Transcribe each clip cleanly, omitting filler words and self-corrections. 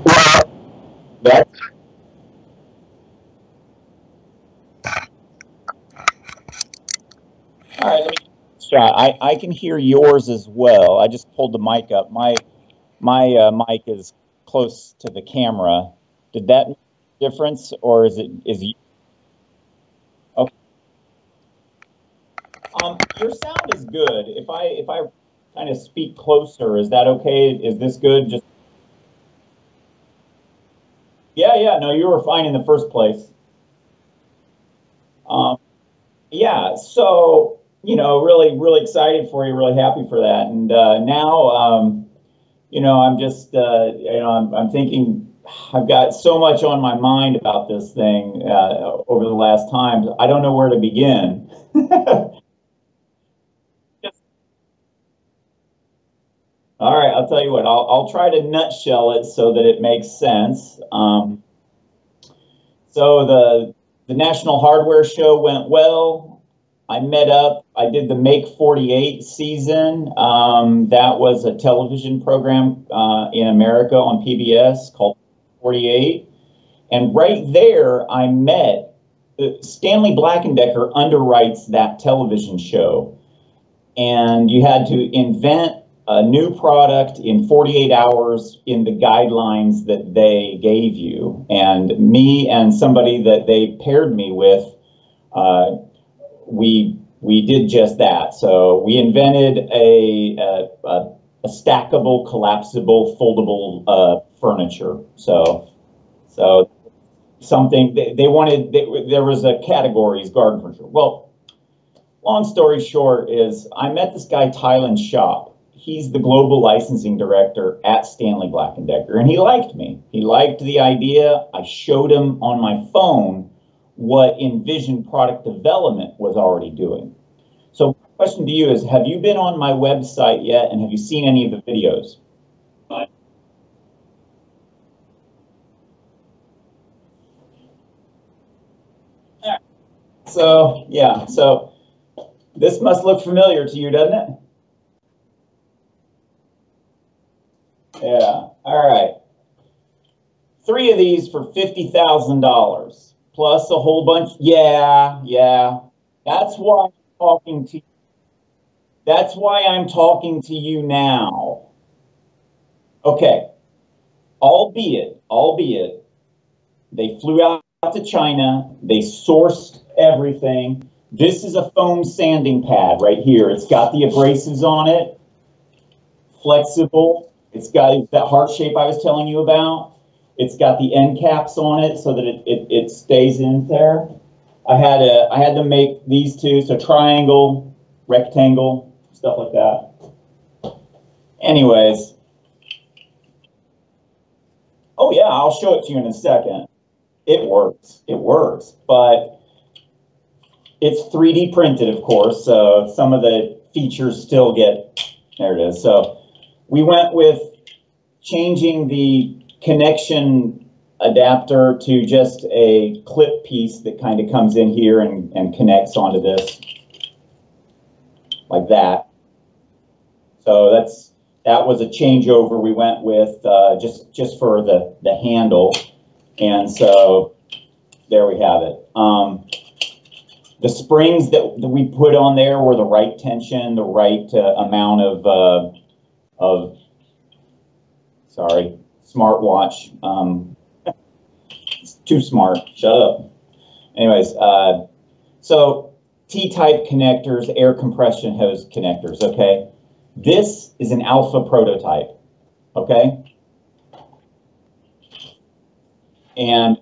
That's all right. Let me try. I can hear yours as well. I just pulled the mic up. My mic is close to the camera. Did that make a difference, or okay? Your sound is good. If I kind of speak closer, is that okay? Is this good? Just yeah, yeah. No, you were fine in the first place. Um, yeah. So really, really excited for you. Really happy for that. And now, I'm just, I'm thinking. I've got so much on my mind about this thing over the last times. I don't know where to begin. All right, I'll tell you what. I'll try to nutshell it so that it makes sense. So the National Hardware Show went well. I met up. I did the Make 48 season. That was a television program in America on PBS called 48. And right there, I met Stanley Black and Decker underwrites that television show, and you had to invent a new product in 48 hours in the guidelines that they gave you. And me and somebody that they paired me with, uh, we did just that. So we invented a stackable, collapsible, foldable furniture. So something they wanted. There was a categories garden furniture. Well, long story short is I met this guy Tylen Shop. He's the global licensing director at Stanley Black and Decker, and he liked me. He liked the idea. I showed him on my phone what Envision Product Development was already doing. So my question to you is, have you been on my website yet, and have you seen any of the videos? So yeah, so this must look familiar to you, doesn't it? Yeah. All right. Three of these for $50,000 plus a whole bunch. Yeah, yeah. That's why I'm talking to. That's why I'm talking to you now. Okay. Albeit, they flew out to China. They sourced everything. This is a foam sanding pad right here. It's got the abrasives on it, flexible. It's got that heart shape I was telling you about. It's got the end caps on it so that it stays in there. I had to make these two, so triangle, rectangle, stuff like that. Anyways, oh yeah, I'll show it to you in a second. It works. It works, but it's 3D printed, of course, so some of the features still get, there it is. So we went with changing the connection adapter to just a clip piece that kind of comes in here and connects onto this like that. So that was a changeover we went with just for the handle, and so there we have it. The springs that we put on there were the right tension, the right amount of sorry, smartwatch. It's too smart. Shut up. Anyways, so T-type connectors, air compression hose connectors. Okay, this is an alpha prototype. Okay, and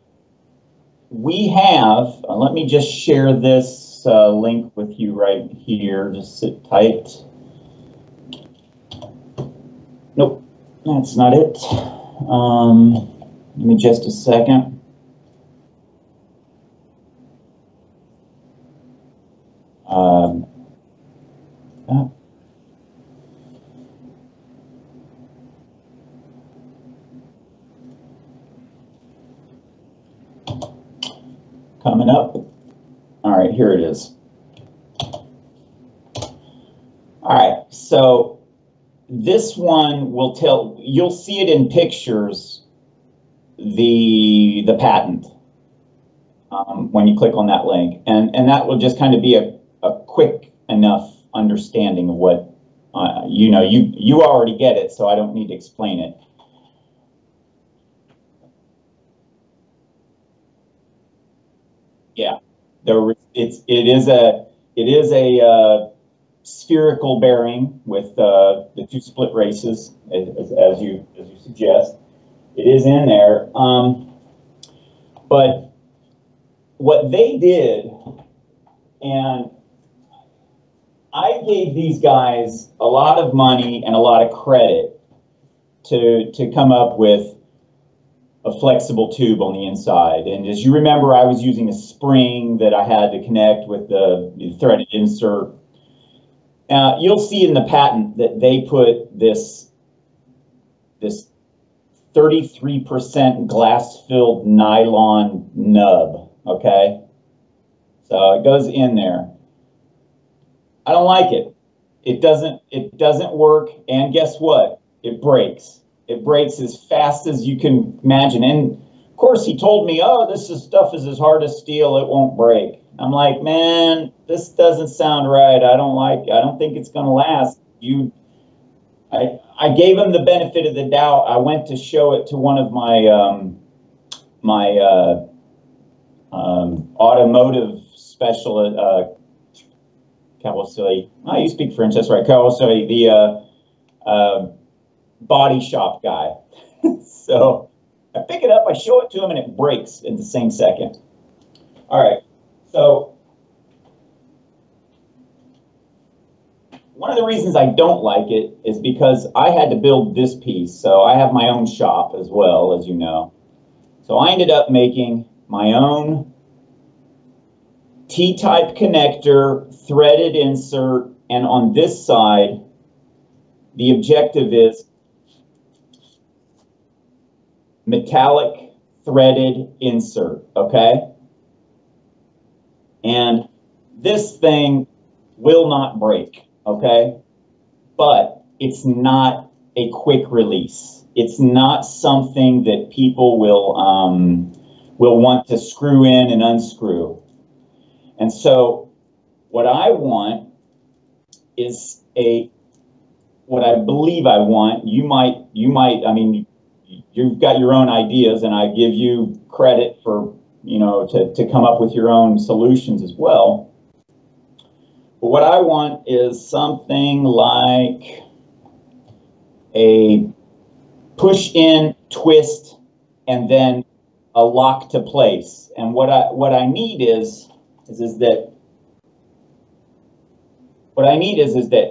we have. Let me just share this link with you right here. Just sit tight. Nope, that's not it. Give me just a second. Oh. Coming up. All right, here it is. All right, so this one will tell, you'll see it in pictures the patent when you click on that link, and that will just kind of be a quick enough understanding of what you know. You already get it, so I don't need to explain it. Yeah, it is a spherical bearing with the two split races, as you suggest. It is in there, but what they did, and I gave these guys a lot of money and a lot of credit to come up with a flexible tube on the inside. And as you remember, I was using a spring that I had to connect with the threaded insert. You'll see in the patent that they put this 33% glass-filled nylon nub, okay? So it goes in there. I don't like it. It doesn't work, and guess what? It breaks. It breaks as fast as you can imagine. And of course, he told me, "Oh, stuff is as hard as steel; it won't break." I'm like, "Man, this doesn't sound right. I don't think it's going to last." I gave him the benefit of the doubt. I went to show it to one of my automotive specialist. You speak French, that's right. The body shop guy. So I pick it up, I show it to him, and it breaks in the same second. All right, so one of the reasons I don't like it is because I had to build this piece. So I have my own shop as well, as you know. So I ended up making my own T-type connector, threaded insert, and on this side, the objective is metallic threaded insert, okay? And this thing will not break, okay? But it's not a quick release. It's not something that people will want to screw in and unscrew. And so what I want is what I believe I want. You might, I mean, you've got your own ideas, and I give you credit for, to come up with your own solutions as well. But what I want is something like a push in, twist, and then a lock to place. And what I need is that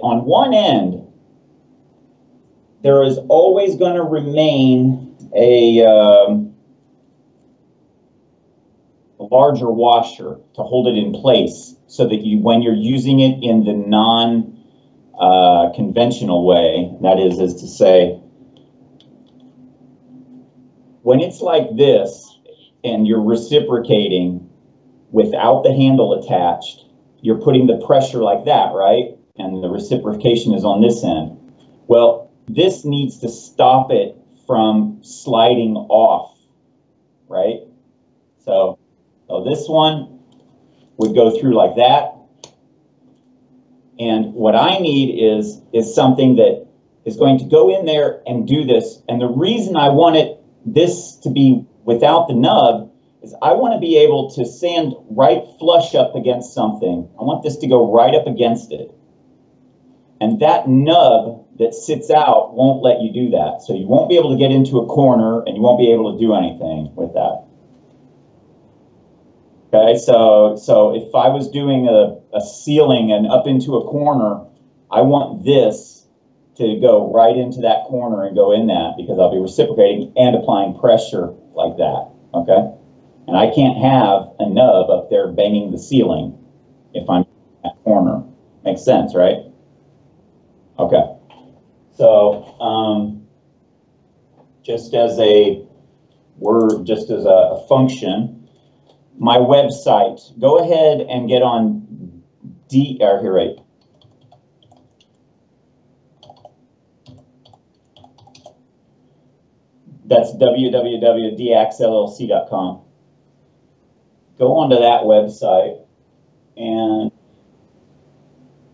on one end, there is always going to remain a larger washer to hold it in place, so that when you're using it in the non-conventional way, that is to say, when it's like this and you're reciprocating without the handle attached, you're putting the pressure like that, right? And the reciprocation is on this end. Well, this needs to stop it from sliding off, right? So this one would go through like that. And what I need is something that is going to go in there and do this. And the reason I want this to be without the nub is I want to be able to sand right flush up against something. I want this to go right up against it. And that nub that sits out won't let you do that. So you won't be able to get into a corner, and you won't be able to do anything with that. Okay, so if I was doing a ceiling and up into a corner, I want this to go right into that corner and go in that, because I'll be reciprocating and applying pressure like that, okay? And I can't have a nub up there banging the ceiling if I'm in that corner. Makes sense, right? Okay. So just as a function, my website, go ahead and get on That's www.daxllc.com. Go onto that website, and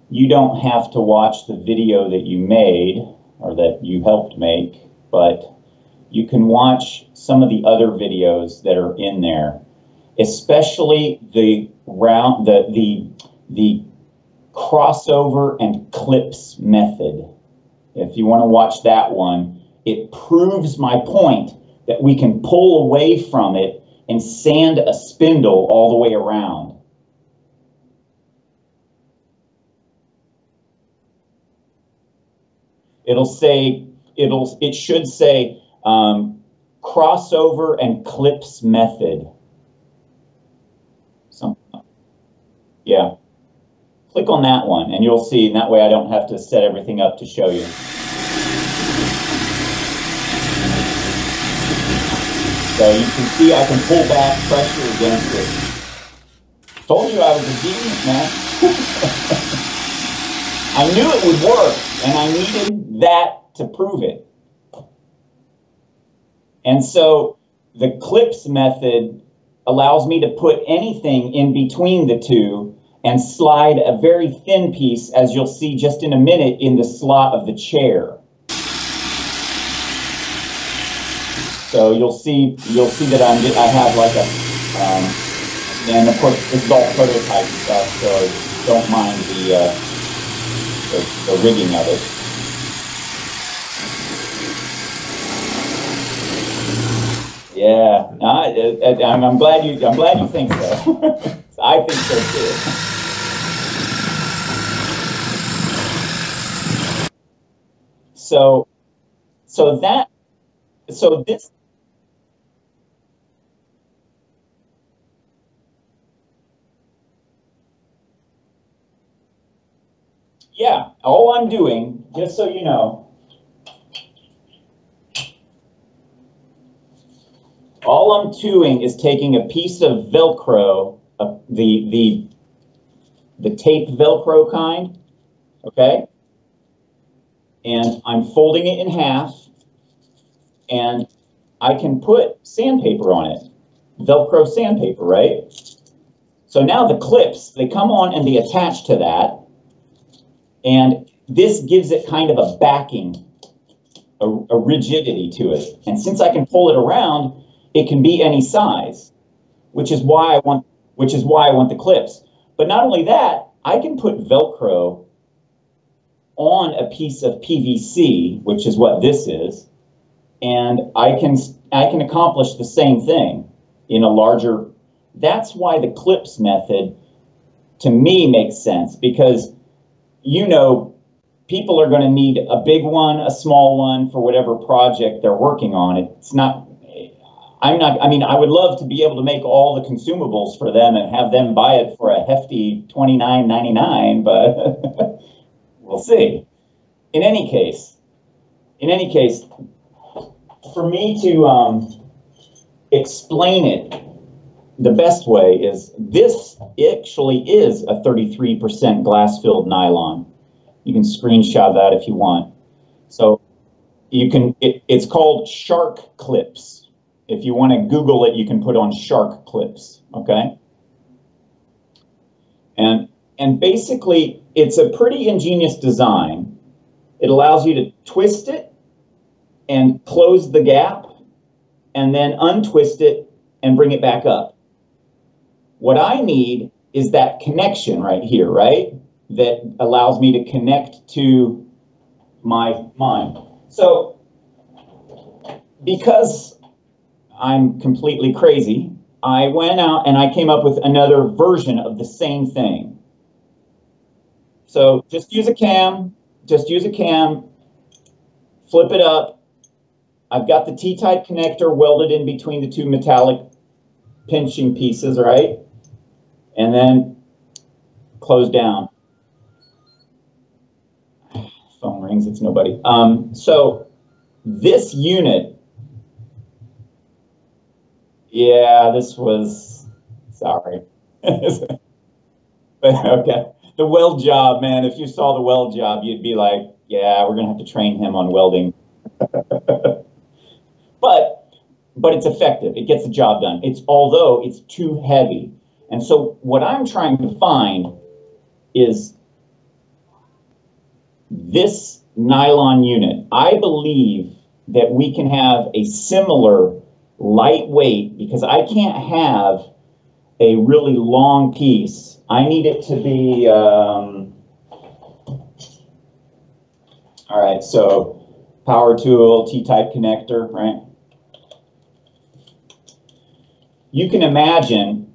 you don't have to watch the video that you made or that you helped make, but you can watch some of the other videos that are in there, especially the crossover and clips method. If you want to watch that one, it proves my point that we can pull away from it and sand a spindle all the way around. It should say crossover and clips method. Something. Yeah. Click on that one and you'll see, and that way I don't have to set everything up to show you. So you can see I can pull back pressure against it. Told you I was a genius, man. I knew it would work, and I needed that to prove it. And so the clips method allows me to put anything in between the two and slide a very thin piece, as you'll see just in a minute, in the slot of the chair. So you'll see that I have like a, and of course this is all prototype stuff, so don't mind the rigging of it. Yeah, I'm glad you think so. I think so too. So this. Yeah, all I'm doing, just so you know, all I'm doing is taking a piece of Velcro, the tape Velcro kind, okay? And I'm folding it in half, and I can put sandpaper on it, Velcro sandpaper, right? So now the clips, they come on and they attach to that, and this gives it kind of a backing, a rigidity to it. And since I can pull it around, it can be any size, which is why I want the clips. But not only that, I can put Velcro on a piece of PVC, which is what this is, and I can accomplish the same thing in a larger. That's why the clips method to me makes sense, because you know, people are going to need a big one, a small one for whatever project they're working on. It's not, I mean, I would love to be able to make all the consumables for them and have them buy it for a hefty $29.99, but we'll see. In any case, for me to explain it, the best way is this actually is a 33% glass-filled nylon. You can screenshot that if you want. So you can, it's called shark clips. If you want to Google it, you can put on shark clips, okay? And basically, it's a pretty ingenious design. It allows you to twist it and close the gap, and then untwist it and bring it back up. What I need is that connection right here, right? That allows me to connect to my mind. So, because I'm completely crazy, I went out and I came up with another version of the same thing. So just use a cam, flip it up. I've got the T-type connector welded in between the two metallic pinching pieces, right? And then close down. Phone rings, it's nobody. So this unit, yeah, this was, sorry. But okay, the weld job, man, if you saw the weld job, you'd be like, yeah, we're gonna have to train him on welding. But but it's effective. It gets the job done. Although it's too heavy. And so what I'm trying to find is this nylon unit. I believe that we can have a similar lightweight, because I can't have a really long piece. I need it to be, all right, so power tool, T-type connector, right? You can imagine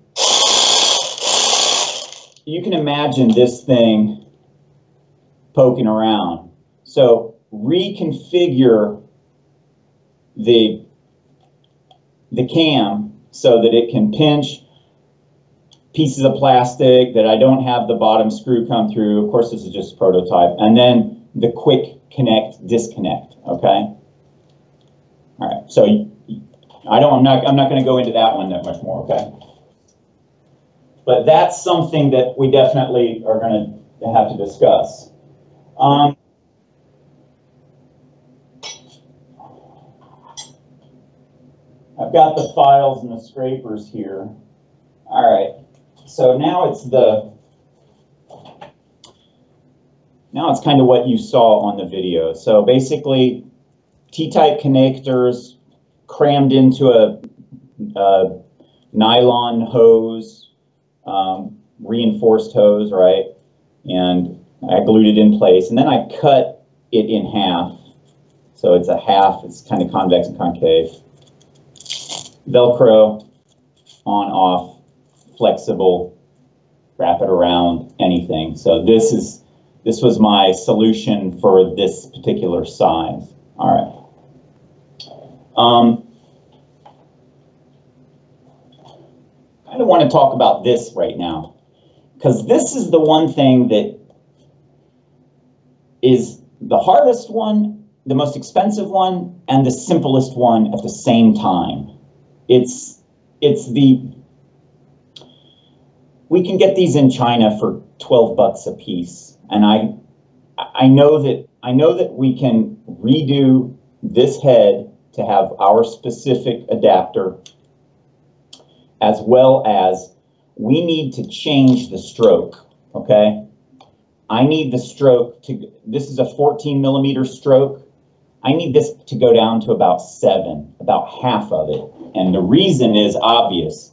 this thing poking around. So reconfigure the cam so that it can pinch pieces of plastic that I don't have the bottom screw come through. Of course, this is just a prototype. And then the quick connect, disconnect, okay? All right, so I'm not going to go into that one that much more, okay? But that's something that we definitely are going to have to discuss. I've got the files and the scrapers here. All right, so now it's kind of what you saw on the video. So basically, T-type connectors crammed into a nylon hose, reinforced hose, right? And I glued it in place, and then I cut it in half. So it's a half, it's kind of convex and concave. Velcro, on, off, flexible, wrap it around, anything. So this was my solution for this particular size. All right. I kind of want to talk about this right now, because this is the one thing that is the hardest one, the most expensive one, and the simplest one at the same time. We can get these in China for 12 bucks a piece, and I know that we can redo this head to have our specific adapter, as well as we need to change the stroke, okay? I need the stroke this is a 14 millimeter stroke. I need this to go down to about 7, about half of it. And the reason is obvious.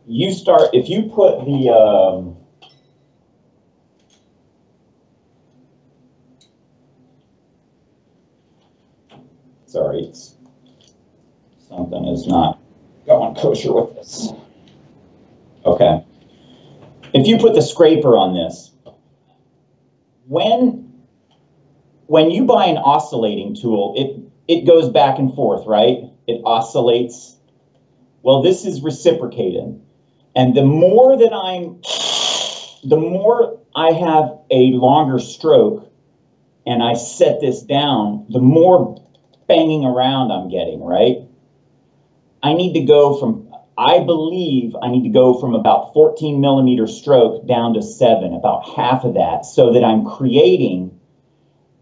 If you put the, sorry, something is not going kosher with this. Okay. If you put the scraper on this, when you buy an oscillating tool, it goes back and forth, right? It oscillates. Well, this is reciprocated. And the more I have a longer stroke and I set this down, the more banging around I'm getting, right? I believe I need to go from about 14 millimeter stroke down to 7, about half of that, so that I'm creating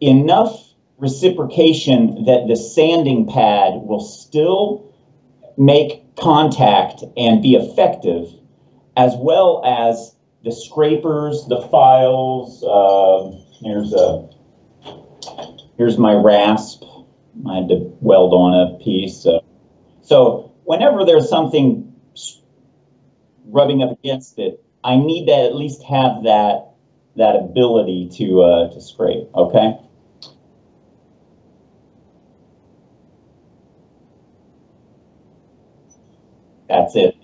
enough reciprocation that the sanding pad will still make contact and be effective, as well as the scrapers, the files. Here's my rasp. I had to weld on a piece. So whenever there's something rubbing up against it, I need to at least have that ability to scrape, okay? That's it.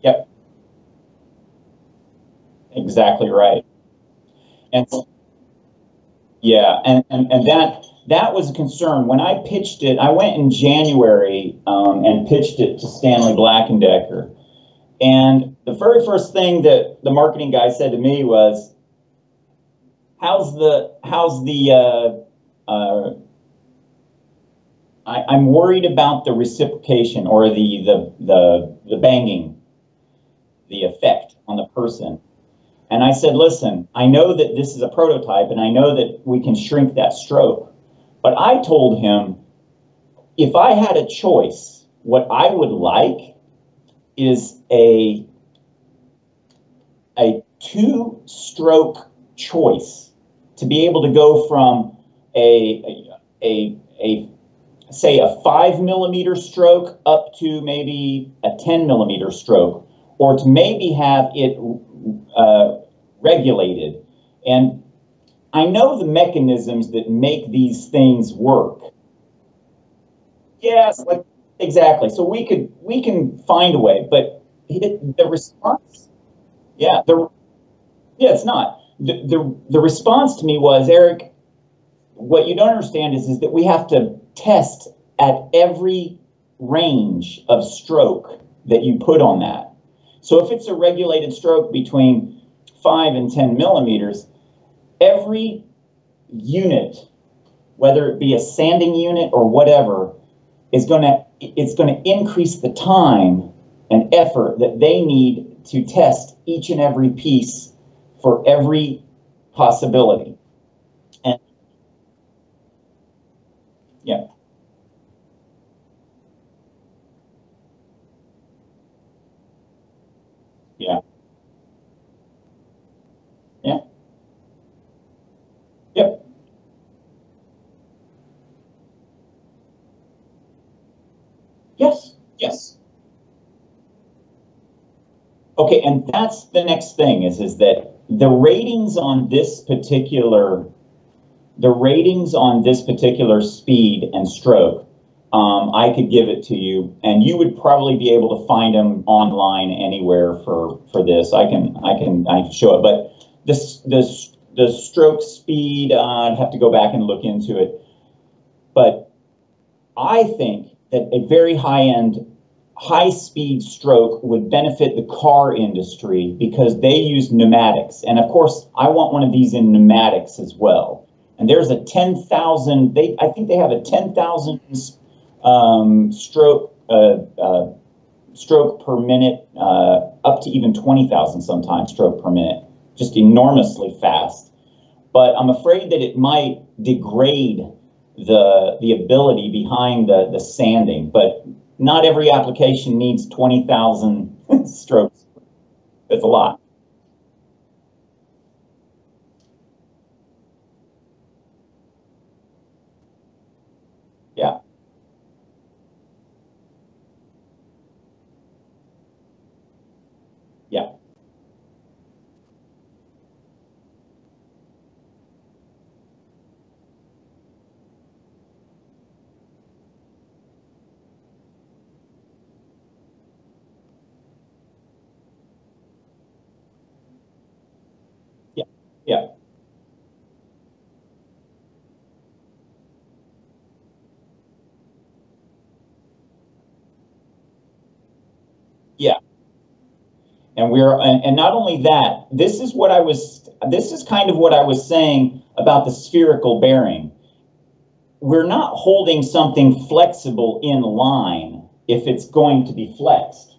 Yep. Exactly right. And yeah, and that was a concern. When I pitched it, I went in January and pitched it to Stanley Black & Decker. And the very first thing that the marketing guy said to me was, I'm worried about the reciprocation, or the banging, the effect on the person. And I said, listen, I know that this is a prototype and I know that we can shrink that stroke. But I told him, if I had a choice, what I would like is a two-stroke choice, to be able to go from say a 5mm stroke up to maybe a 10mm stroke, or to maybe have it regulated. And I know the mechanisms that make these things work. Yes, like exactly. So we can find a way, but the response, yeah, it's not. The response to me was, Eric, what you don't understand is that we have to test at every range of stroke that you put on that. So if it's a regulated stroke between 5 and 10mm, every unit, whether it be a sanding unit or whatever, it's going to increase the time and effort that they need to test each and every piece for every possibility. And yeah. Yeah. Yeah. Yep. Yes. Yes. Okay, and that's the next thing is that the ratings on this particular speed and stroke, I could give it to you, and you would probably be able to find them online anywhere for this. I can show it, but the stroke speed, I'd have to go back and look into it. But I think that a very high-speed stroke would benefit the car industry because they use pneumatics. And of course, I want one of these in pneumatics as well. And there's a 10,000, I think they have a 10,000 stroke per minute, up to even 20,000 sometimes stroke per minute, just enormously fast. But I'm afraid that it might degrade the ability behind the sanding, but not every application needs 20,000 strokes. That's a lot. Yeah. Yeah. Yeah. Yeah. Yeah. And not only that, this is kind of what I was saying about the spherical bearing. We're not holding something flexible in line if it's going to be flexed.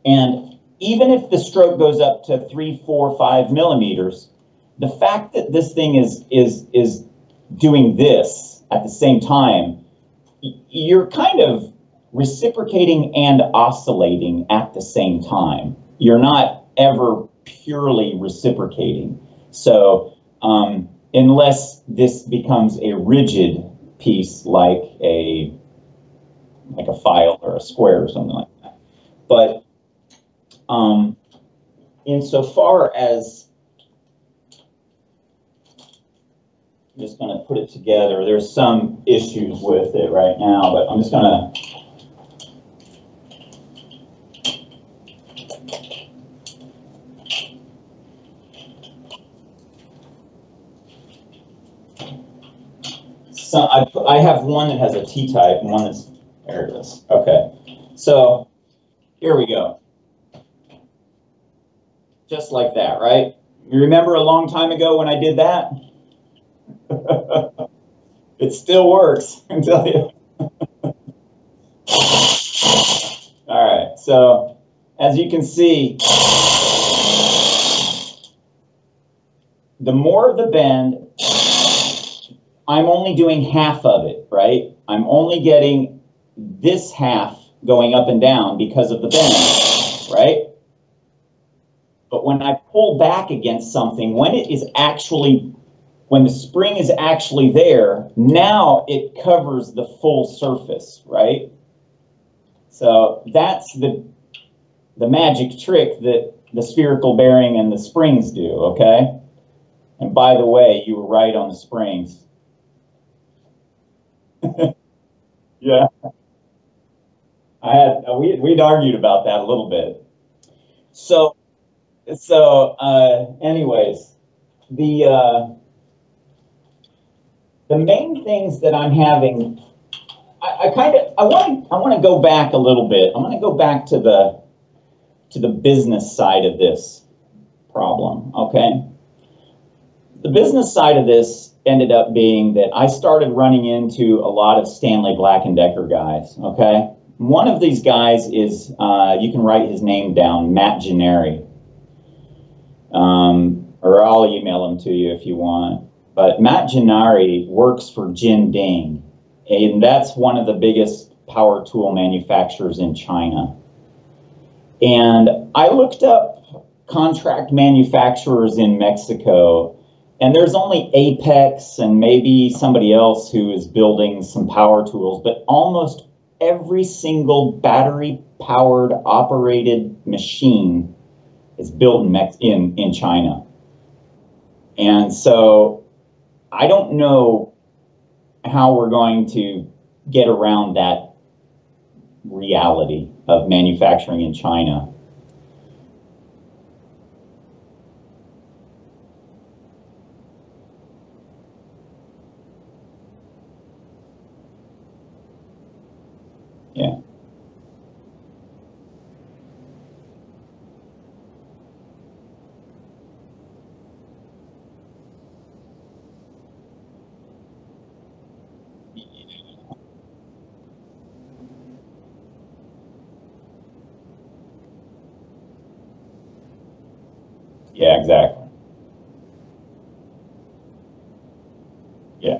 And even if the stroke goes up to 3, 4, 5mm, the fact that this thing is doing this at the same time, you're kind of reciprocating and oscillating at the same time. You're not ever purely reciprocating. So unless this becomes a rigid piece like a file or a square or something like that. But insofar as, I'm just going to put it together, there's some issues with it right now, but I'm just going to I have one that has a T-type and one that's, there it is. Okay, so here we go. Just like that, right? You remember a long time ago when I did that? It still works, I can tell you. All right, so as you can see, the more of the bend, I'm only doing half of it, right? I'm only getting this half going up and down because of the bend, right? But when I pull back against something, when the spring is actually there, now it covers the full surface, right? So that's the magic trick that the spherical bearing and the springs do, okay? And by the way, you were right on the springs. Yeah. We'd argued about that a little bit. So anyways, the main things that I'm having, I want to go back a little bit. I want to go back to the business side of this problem, okay? The business side of this ended up being that I started running into a lot of Stanley Black & Decker guys, okay? One of these guys is, you can write his name down, Matt Gennari. Or I'll email him to you if you want. But Matt Gennari works for Jin Ding, and that's one of the biggest power tool manufacturers in China. And I looked up contract manufacturers in Mexico, and there's only Apex and maybe somebody else who is building some power tools, but almost every single battery-powered operated machine is built in China. And so I don't know how we're going to get around that reality of manufacturing in China. Yeah. Yeah, exactly. Yeah.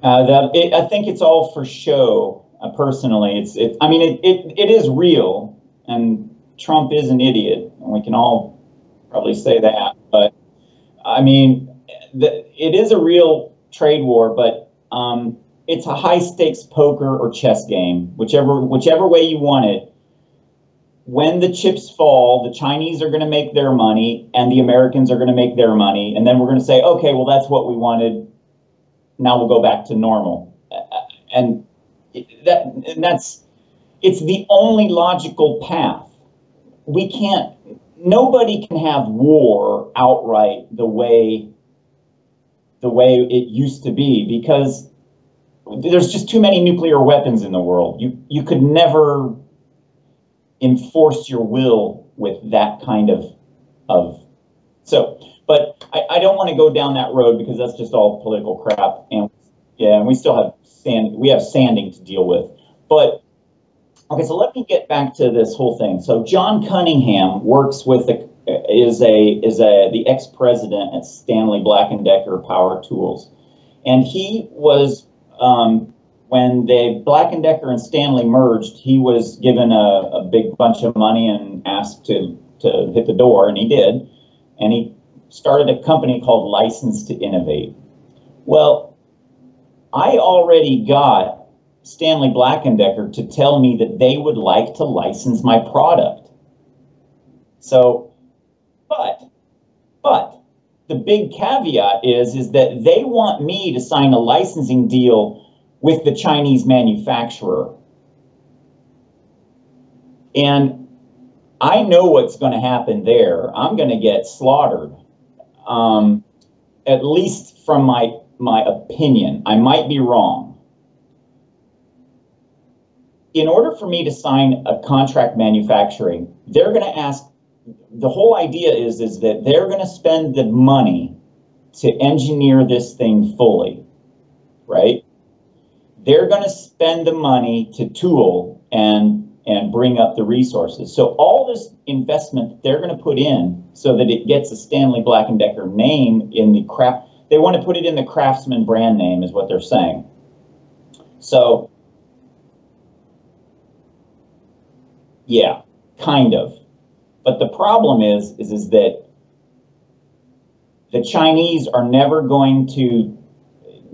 I think it's all for show. Personally, I mean, it is real, and Trump is an idiot, and we can all probably say that. But I mean, it is a real trade war, but it's a high stakes poker or chess game, whichever way you want it. When the chips fall, the Chinese are going to make their money, and the Americans are going to make their money, and then we're going to say, okay, well, that's what we wanted. Now we'll go back to normal. And that's it's the only logical path. Nobody can have war outright the way it used to be, because there's just too many nuclear weapons in the world. You could never enforce your will with that kind of so. But I don't want to go down that road, because that's just all political crap. And yeah, and we still have sanding to deal with. But okay, so let me get back to this whole thing. So John Cunningham works with the ex-president at Stanley Black & Decker Power Tools, and he was when the Black & Decker and Stanley merged, he was given a big bunch of money and asked to hit the door, and he did, and he started a company called License to Innovate. Well, I already got Stanley Black & Decker to tell me that they would like to license my product. So, but the big caveat is that they want me to sign a licensing deal with the Chinese manufacturer. And I know what's going to happen there. I'm going to get slaughtered. At least from my opinion. I might be wrong. In order for me to sign a contract manufacturing, they're going to ask the whole idea is that they're going to spend the money to engineer this thing fully, right? They're going to spend the money to tool and bring up the resources. So all this investment that they're going to put in so that it gets a Stanley Black & Decker name in the craft, they want to put it in the Craftsman brand name is what they're saying. So yeah, kind of. But the problem is that the Chinese are never going to,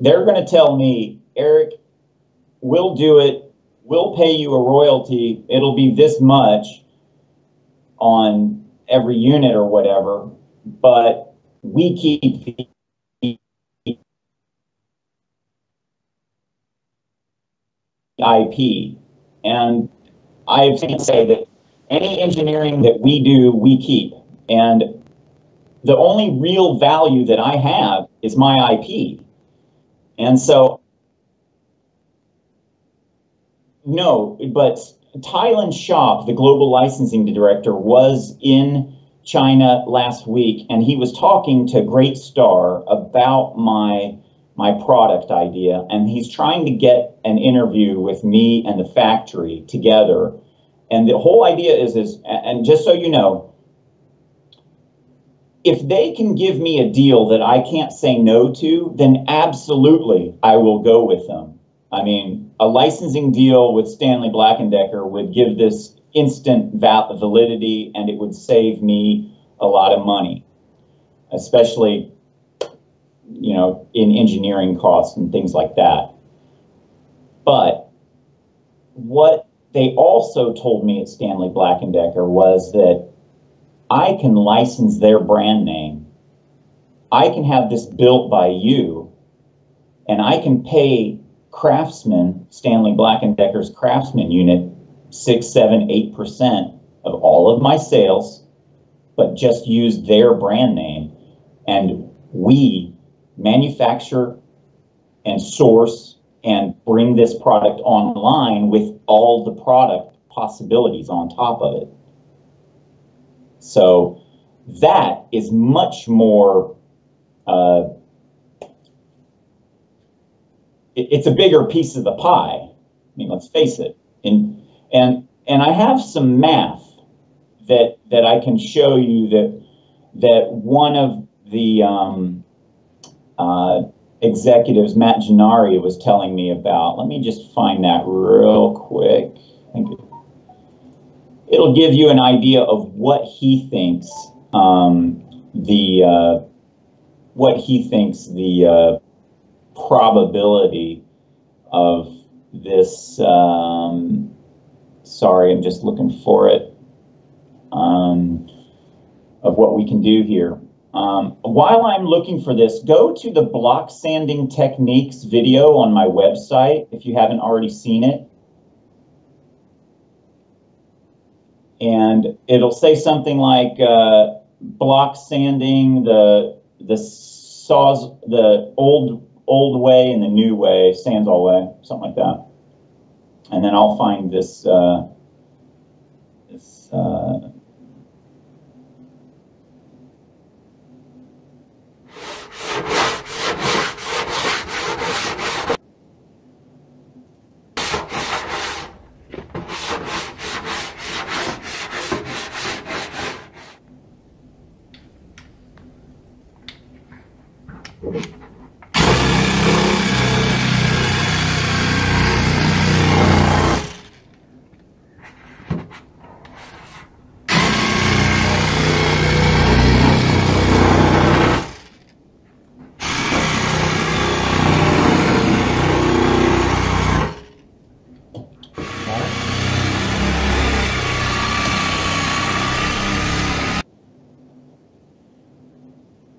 they're going to tell me, Eric, we'll do it. We'll pay you a royalty. It'll be this much on every unit or whatever, but we keep the IP. And I can say that any engineering that we do, we keep. And the only real value that I have is my IP. And so, no, but Thailand Shop, the global licensing director, was in China last week, and he was talking to Great Star about my product idea, and he's trying to get an interview with me and the factory together. And the whole idea is and just so you know, if they can give me a deal that I can't say no to, then absolutely I will go with them. I mean, a licensing deal with Stanley Black & Decker would give this instant validity, and it would save me a lot of money, especially, you know, in engineering costs and things like that. But what they also told me at Stanley Black & Decker was that I can license their brand name. I can have this built by you, and I can pay Craftsman, Stanley Black & Decker's Craftsman unit, 6, 7, 8% of all of my sales, but just use their brand name. And we manufacture and source and bring this product online with all the product possibilities on top of it. So that is much more, it's a bigger piece of the pie. I mean, let's face it. And I have some math that I can show you that one of the executives, Matt Gennari, was telling me about. Let me just find that real quick. I think it'll give you an idea of what he thinks the probability of this. Sorry, I'm just looking for it. Of what we can do here. While I'm looking for this, go to the block sanding techniques video on my website if you haven't already seen it. And it'll say something like block sanding, the saws, the old way and the new way, Sandsall way, something like that. And then I'll find this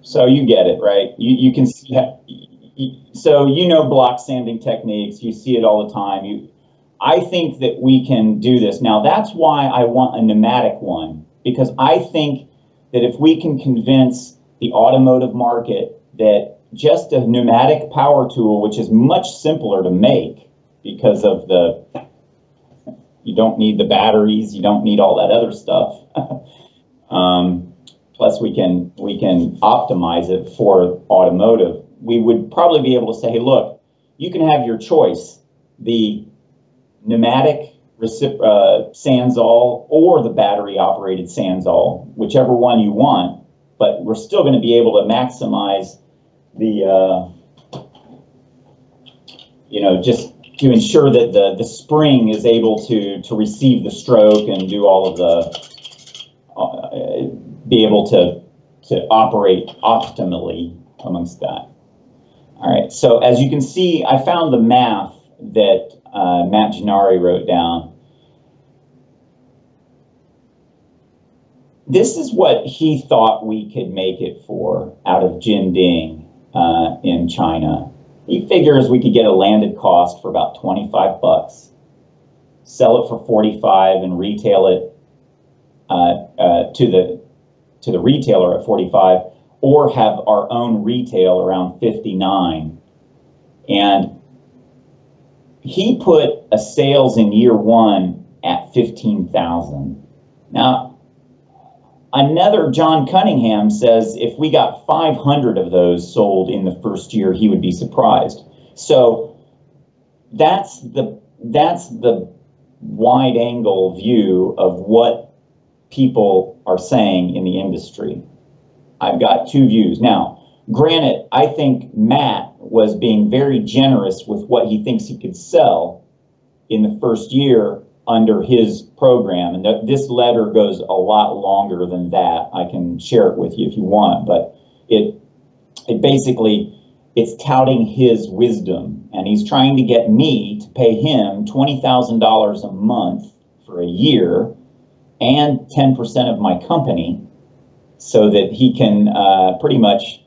So you get it, right? You can see, so you know block sanding techniques, you see it all the time. I think that we can do this. Now that's why I want a pneumatic one, because I think that if we can convince the automotive market that just a pneumatic power tool, which is much simpler to make because of you don't need the batteries, you don't need all that other stuff. Plus we can optimize it for automotive. We would probably be able to say, hey, look, you can have your choice, the pneumatic Sanzol or the battery operated Sanzol, whichever one you want, but we're still going to be able to maximize the, just to ensure that the spring is able to receive the stroke and do all of the, be able to operate optimally amongst that. All right, so as you can see, I found the math that Matt Gennari wrote down. This is what he thought we could make it for out of Jinding in China. He figures we could get a landed cost for about 25 bucks, sell it for 45 and retail it to the retailer at 45, or have our own retail around 59. And he put a sales in year one at 15,000. Now, another John Cunningham says if we got 500 of those sold in the first year, he would be surprised. So that's the wide angle view of what people are saying in the industry. I've got two views. Now, granted, I think Matt was being very generous with what he thinks he could sell in the first year under his program. And this letter goes a lot longer than that. I can share it with you if you want, but it basically, it's touting his wisdom. And he's trying to get me to pay him $20,000 a month for a year and 10% of my company so that he can pretty much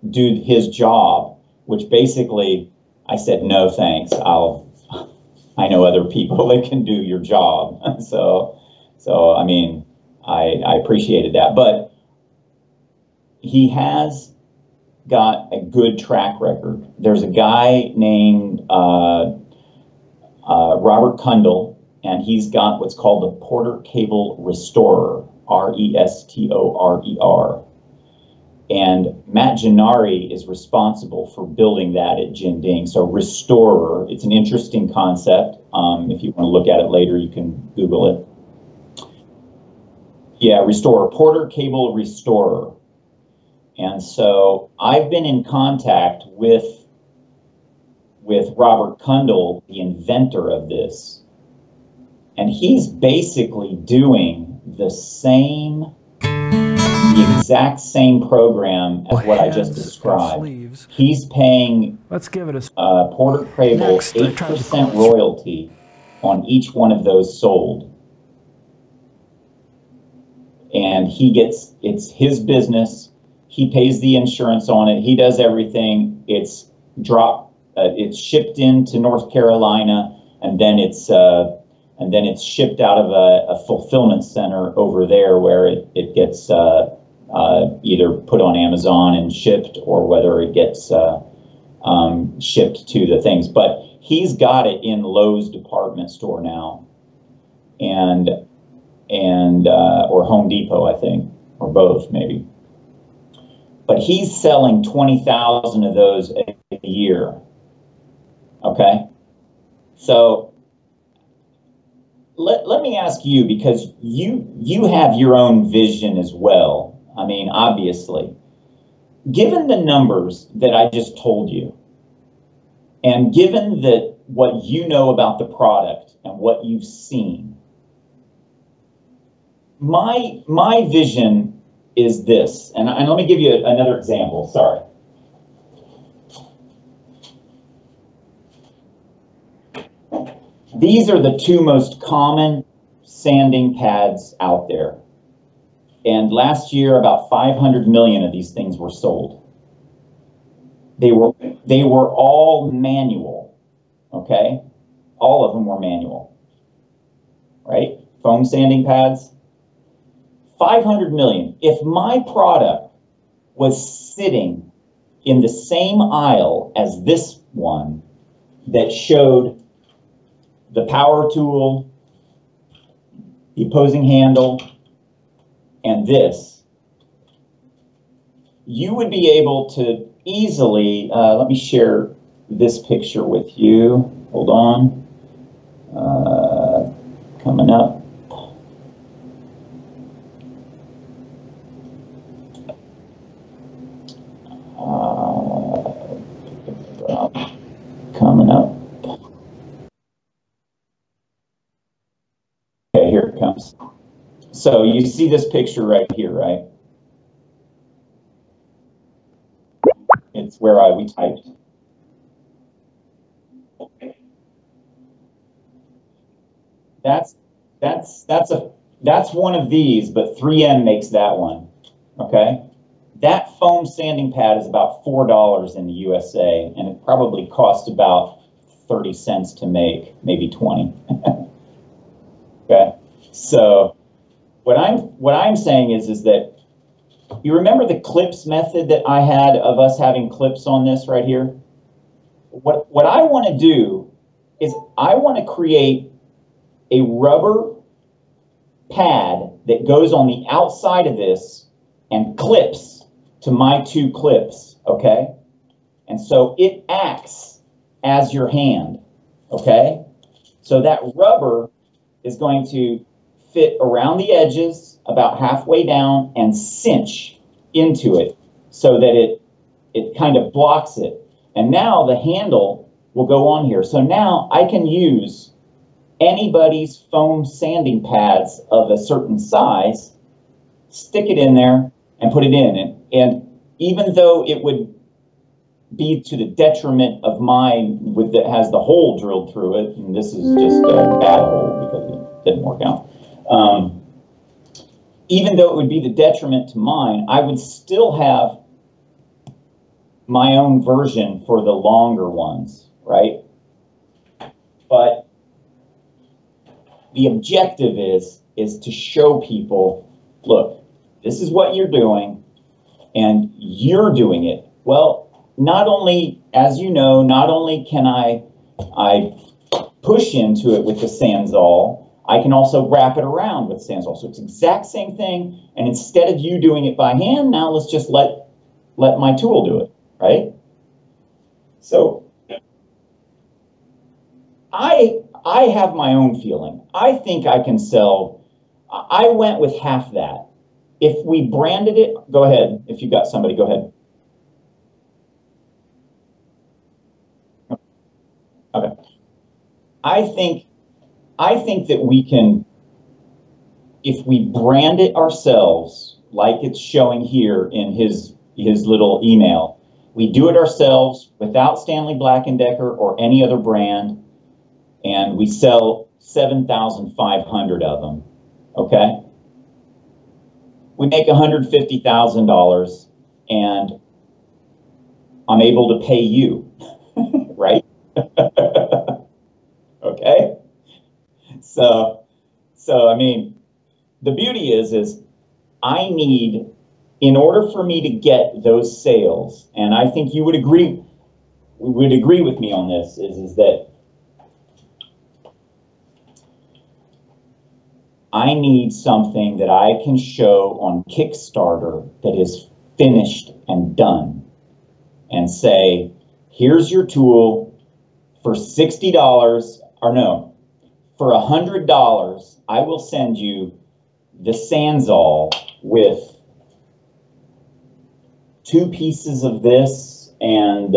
do his job, which basically I said, no, thanks. I know other people that can do your job. So I mean, I appreciated that, but he has got a good track record. There's a guy named Robert Kundle, and he's got what's called the Porter Cable Restorer, R-E-S-T-O-R-E-R. And Matt Gennari is responsible for building that at Jinding. So Restorer, it's an interesting concept. If you want to look at it later, you can Google it. Yeah, Restorer, Porter Cable Restorer. And so I've been in contact with Robert Kundle, the inventor of this. And he's basically doing the exact same program as what I just described. He's paying Porter Cable 8% royalty on each one of those sold. And it's his business. He pays the insurance on it. He does everything. It's shipped into North Carolina, and then it's shipped out of a fulfillment center over there where it gets either put on Amazon and shipped, or whether it gets shipped to the things. But he's got it in Lowe's department store now, and or Home Depot, I think, or both maybe. But he's selling 20,000 of those a year. Okay, so let me ask you, because you have your own vision as well. I mean, obviously, given the numbers that I just told you, and given that what you know about the product and what you've seen, my vision is this, and let me give you another example. Sorry. These are the two most common sanding pads out there. And last year, about 500 million of these things were sold. They were all manual, okay? All of them were manual, right? Foam sanding pads. 500 million. If my product was sitting in the same aisle as this one that showed the power tool, the opposing handle, and this, you would be able to easily, let me share this picture with you. Hold on. Coming up. Coming up. Okay, here it comes. So you see this picture right here, right? It's where we typed. That's one of these, but 3M makes that one. Okay, that foam sanding pad is about $4 in the USA, and it probably costs about 30 cents to make, maybe 20. Okay, so what I'm saying is that you remember the clips method that I had of us having clips on this right here? What I want to do is I want to create a rubber pad that goes on the outside of this and clips to my two clips, okay? And so it acts as your hand, okay? So that rubber is going to fit around the edges about halfway down and cinch into it so that it kind of blocks it. And now the handle will go on here. So now I can use anybody's foam sanding pads of a certain size, stick it in there and put it in. And even though it would be to the detriment of mine that has the hole drilled through it, and this is just a bad hole because it didn't work out. Even though it would be the detriment to mine, I would still have my own version for the longer ones, right? But the objective is to show people, look, this is what you're doing, and you're doing it. Well, not only, as you know, not only can I push into it with the Sandzall, I can also wrap it around with Sandzall. So it's the exact same thing, and instead of you doing it by hand, now let's just let my tool do it, right? So I have my own feeling. I think I can sell, I went with half that. If we branded it, go ahead. If you got somebody, go ahead. Okay. I think that we can, if we brand it ourselves, like it's showing here in his little email, we do it ourselves without Stanley Black & Decker or any other brand, and we sell 7,500 of them, okay? We make $150,000, and I'm able to pay you, right? Okay? So I mean, the beauty is I need, in order for me to get those sales, and I think you would agree with me on this, is that I need something that I can show on Kickstarter that is finished and done, and say, here's your tool for $60, or no, for $100, I will send you the Sandzall with 2 pieces of this and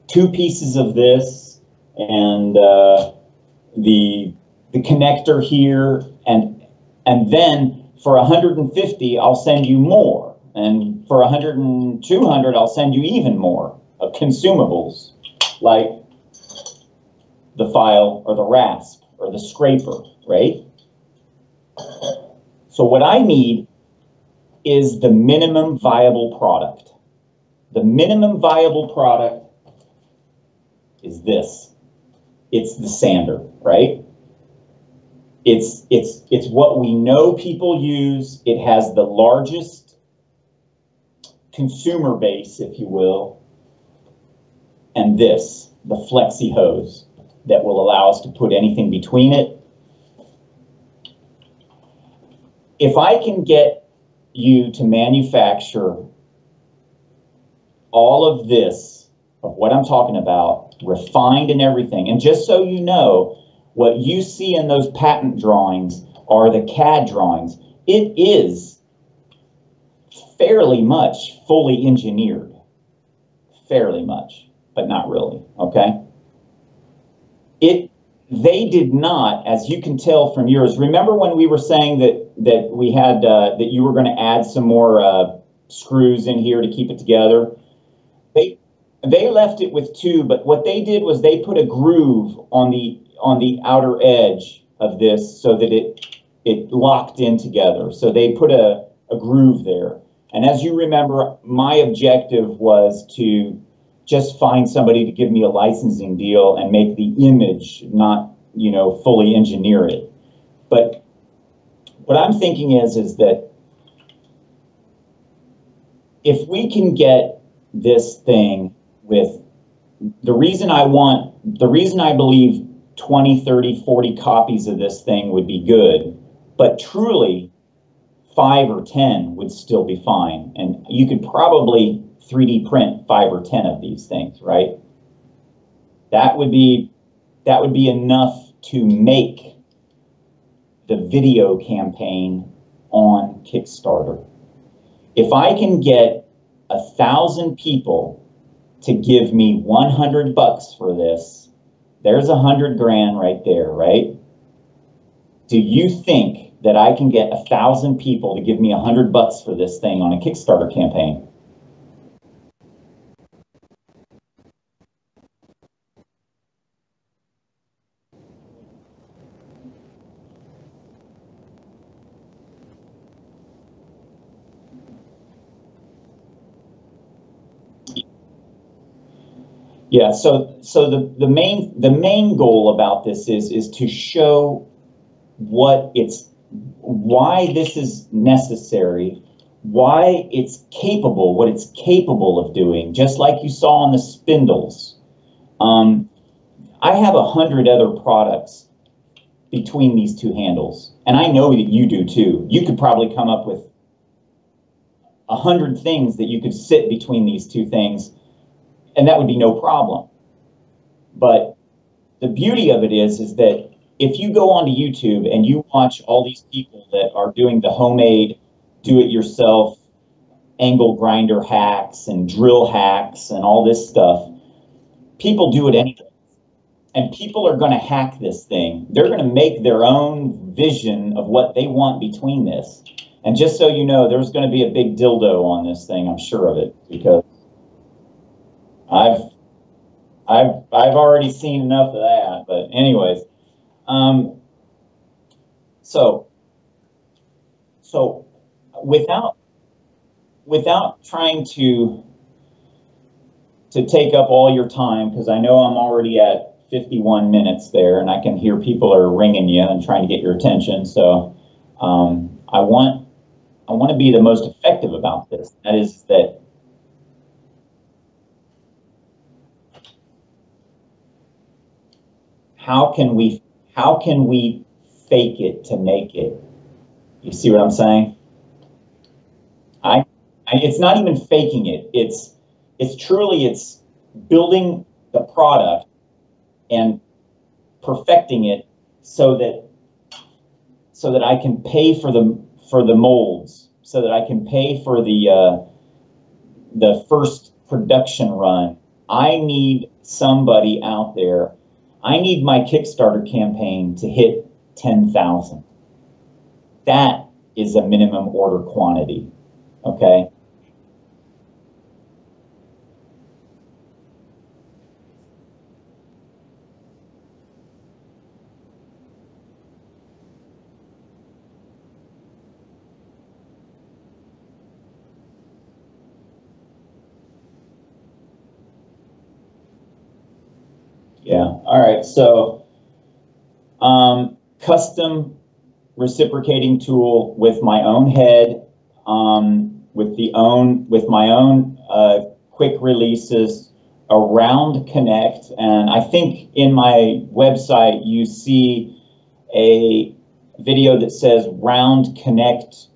2 pieces of this and the connector here, and then for 150 I'll send you more, and for 100 and 200 I'll send you even more of consumables like the file or the rasp or the scraper, right? So what I need is the minimum viable product. The minimum viable product is this. It's the sander, right? It's what we know people use. It has the largest consumer base, if you will, and this, the flexi hose that will allow us to put anything between it. If I can get you to manufacture all of this, of what I'm talking about, refined and everything. And just so you know, what you see in those patent drawings are the CAD drawings. It is fairly much fully engineered. Fairly much, but not really, okay? They did not, as you can tell from yours, remember when we were saying that we had, that you were gonna add some more screws in here to keep it together? They left it with two, but what they did was they put a groove on the outer edge of this so that it locked in together. So they put a groove there. And as you remember, my objective was to just find somebody to give me a licensing deal and make the image, not, you know, fully engineer it. But what I'm thinking is that if we can get this thing with the reason I believe 20, 30, 40 copies of this thing would be good, but truly 5 or 10 would still be fine. And you could probably 3D print 5 or 10 of these things, right? That would be enough to make the video campaign on Kickstarter. If I can get 1,000 people to give me 100 bucks for this, there's 100 grand right there, right? Do you think that I can get 1,000 people to give me 100 bucks for this thing on a Kickstarter campaign? Yeah, so the main goal about this is to show why this is necessary, why it's capable, what it's capable of doing, just like you saw on the spindles. I have 100 other products between these two handles, and I know that you do too. You could probably come up with 100 things that you could sit between these two things, and that would be no problem. But the beauty of it is that if you go onto YouTube and you watch all these people that are doing the homemade, do-it-yourself angle grinder hacks and drill hacks and all this stuff, people do it anyway. And people are going to hack this thing. They're going to make their own vision of what they want between this. And just so you know, there's going to be a big dildo on this thing, I'm sure of it, because I've already seen enough of that. But anyways, so without trying to take up all your time, because I know I'm already at 51 minutes there, and I can hear people are ringing you and trying to get your attention. So I want to be the most effective about this. That is that how can we fake it to make it? You see what I'm saying? It's not even faking it. It's truly building the product and perfecting it so that I can pay for the molds, so that I can pay for the first production run. I need somebody out there. I need my Kickstarter campaign to hit 10,000. That is a minimum order quantity, okay? Yeah, all right, so custom reciprocating tool with my own head, with my own quick releases, a round connect, and I think in my website you see a video that says round connect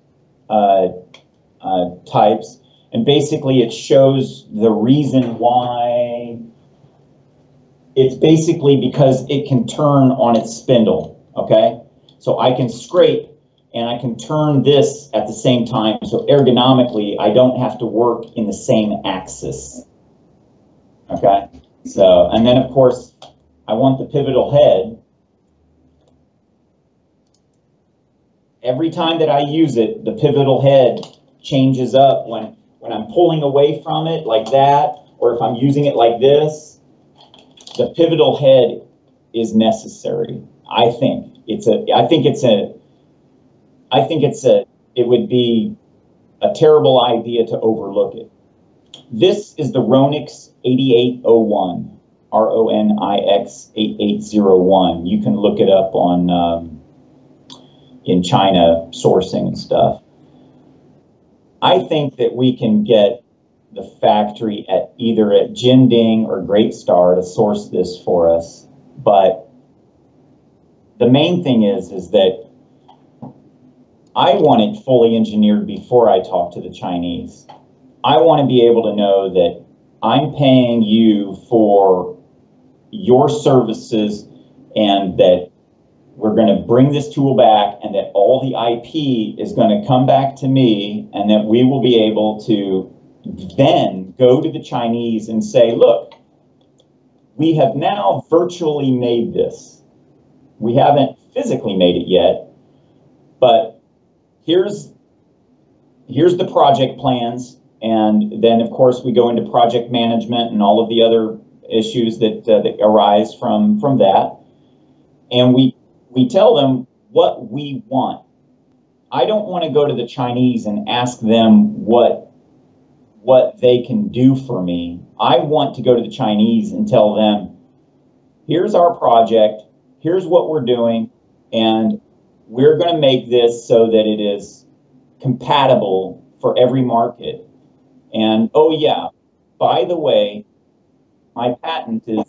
types. And basically it shows the reason why. It's basically because it can turn on its spindle, okay? So I can scrape and I can turn this at the same time. So ergonomically, I don't have to work in the same axis, okay? So, and then of course, I want the pivotal head. Every time that I use it, the pivotal head changes up when I'm pulling away from it like that, or if I'm using it like this. The pivotal head is necessary. I think it would be a terrible idea to overlook it. This is the Ronix 8801, RONIX 8801. You can look it up on in China sourcing and stuff. I think that we can get the factory at either at Jinding or Great Star to source this for us. But the main thing is that I want it fully engineered before I talk to the Chinese. I want to be able to know that I'm paying you for your services and that we're going to bring this tool back and that all the IP is going to come back to me and that we will be able to then go to the Chinese and say, look, we have now virtually made this. We haven't physically made it yet, but here's the project plans. And then, of course, we go into project management and all of the other issues that arise from that. And we tell them what we want. I don't want to go to the Chinese and ask them what they can do for me. I want to go to the Chinese and tell them, here's our project, here's what we're doing, and we're going to make this so that it is compatible for every market. And oh yeah, by the way, my patent is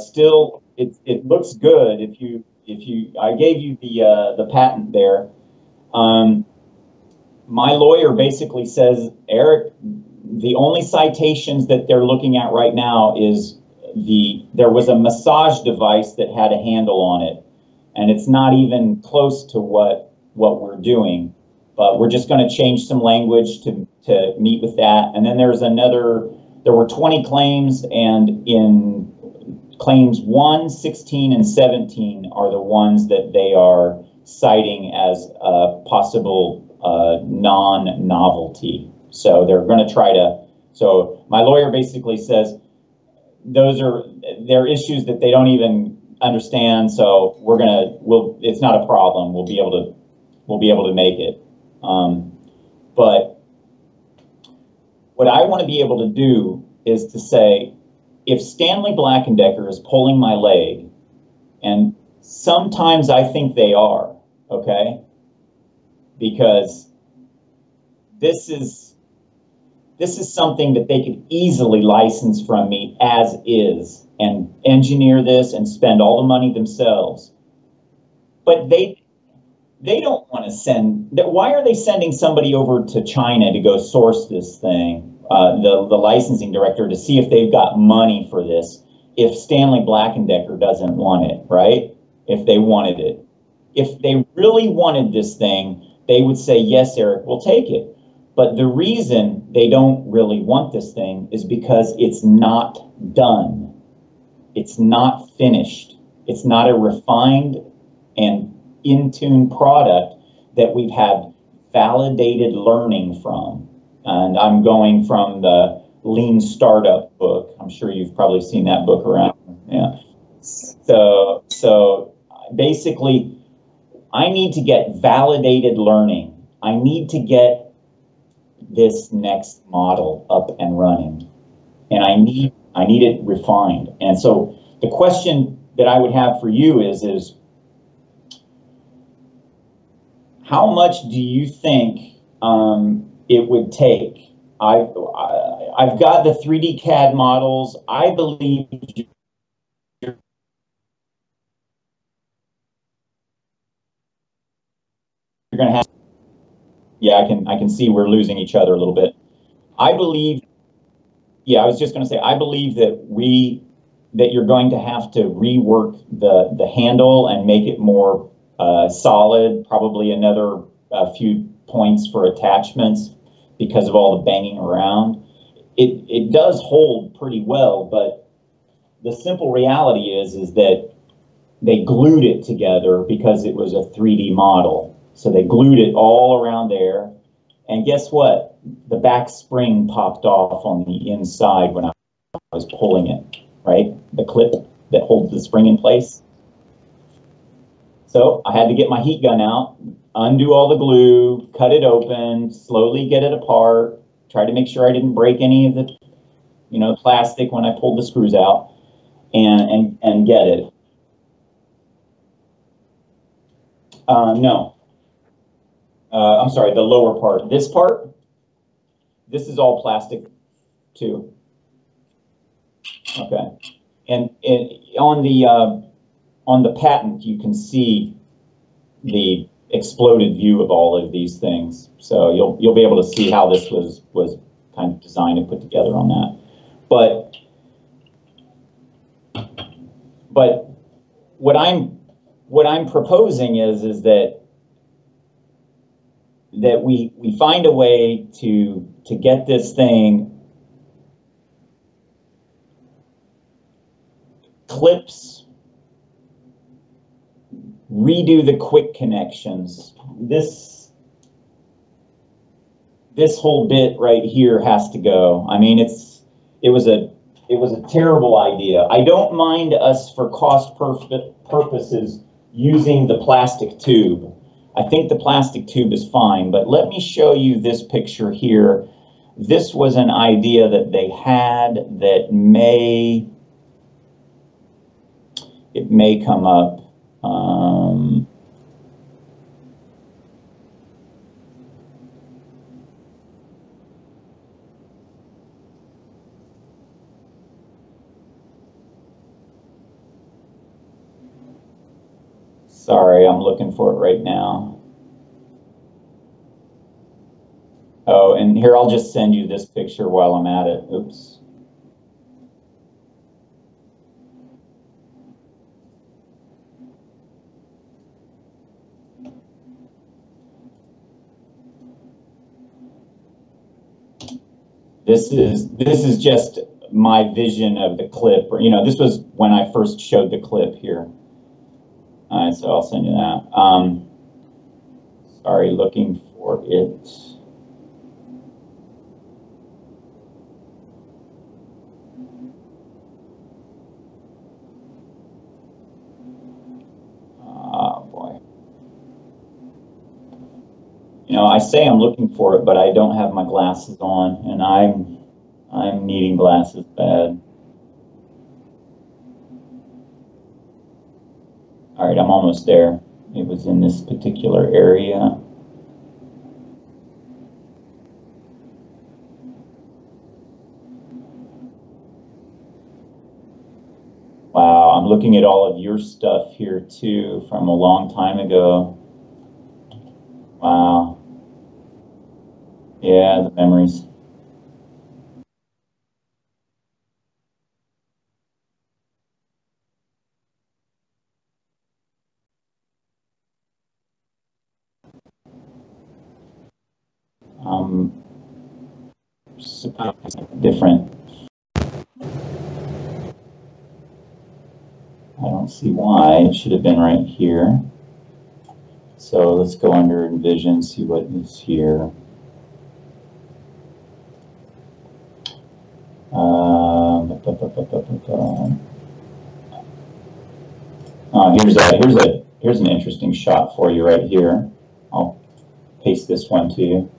still, it looks good. I gave you the patent there. My lawyer basically says, Eric, the only citations that they're looking at right now is there was a massage device that had a handle on it, and it's not even close to what we're doing. But we're just going to change some language to meet with that. And then there were 20 claims, and in claims 1, 16, and 17 are the ones that they are citing as a possible non-novelty. So they're going to try to, so my lawyer basically says they're issues that they don't even understand. So it's not a problem. We'll be able to make it. But what I want to be able to do is to say, if Stanley Black & Decker is pulling my leg, and sometimes I think they are, okay, because this is something that they could easily license from me as is and engineer this and spend all the money themselves. But they don't want to send, why are they sending somebody over to China to go source this thing, the licensing director, to see if they've got money for this, if Stanley Black & Decker doesn't want it, right? If they wanted it. If they really wanted this thing, they would say, yes, Eric, we'll take it. But the reason they don't really want this thing is because it's not done. It's not finished. It's not a refined and in-tune product that we've had validated learning from. And I'm going from the Lean Startup book. I'm sure you've probably seen that book around. Yeah. So basically, I need to get validated learning. I need to get this next model up and running, and I need it refined. And so the question that I would have for you is how much do you think it would take? I've got the 3D CAD models. I believe you're going to have. Yeah, I can see we're losing each other a little bit. I believe, yeah, I was just going to say, I believe that you're going to have to rework the handle and make it more solid, probably another few points for attachments because of all the banging around. It does hold pretty well, but the simple reality is that they glued it together because it was a 3D model. So they glued it all around there. And guess what? The back spring popped off on the inside when I was pulling it, right? The clip that holds the spring in place. So I had to get my heat gun out, undo all the glue, cut it open, slowly get it apart, try to make sure I didn't break any of the, plastic when I pulled the screws out, and get it. No, I'm sorry, the lower part. This part, this is all plastic too. Okay, and on the patent, you can see the exploded view of all of these things. So you'll be able to see how this was kind of designed and put together on that. But what I'm proposing is that we find a way to get this thing clips, redo the quick connections. This whole bit right here has to go. I mean, it was a terrible idea. I don't mind us for cost purposes using the plastic tube. I think the plastic tube is fine, but let me show you this picture here. This was an idea that they had that may come up. Sorry, I'm looking for it right now. Oh, and here, I'll just send you this picture while I'm at it. Oops. This is just my vision of the clip. This was when I first showed the clip here. All right, so I'll send you that. Sorry, looking for it. Oh boy. I say I'm looking for it, but I don't have my glasses on, and I'm needing glasses bad. All right, I'm almost there. It was in this particular area. Wow, I'm looking at all of your stuff here too from a long time ago. Wow. Yeah, the memories. Different. I don't see why. It should have been right here. So let's go under Envision, see what is here. Here's an interesting shot for you right here. I'll paste this one to you.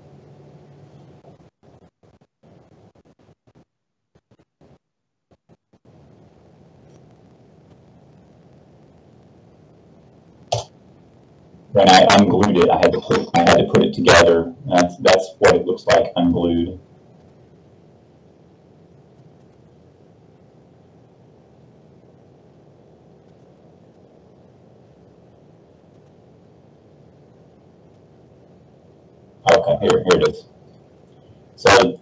When I unglued it, I had to put it together. That's what it looks like unglued. Okay, here it is. So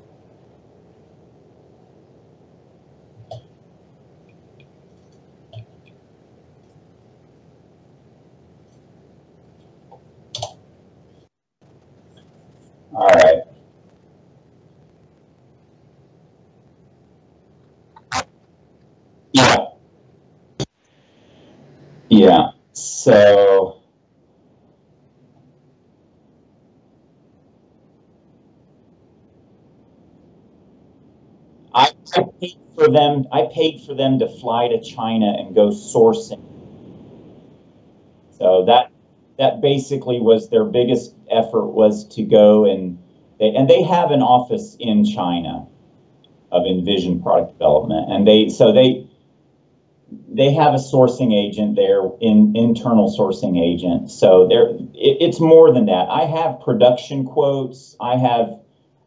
all right. Yeah. Yeah. So I paid for them. I paid for them to fly to China and go sourcing. So that basically was their biggest effort, was to go and they have an office in China of Envision product development, and they have a sourcing agent there, internal sourcing agent. So it's more than that. I have production quotes. I have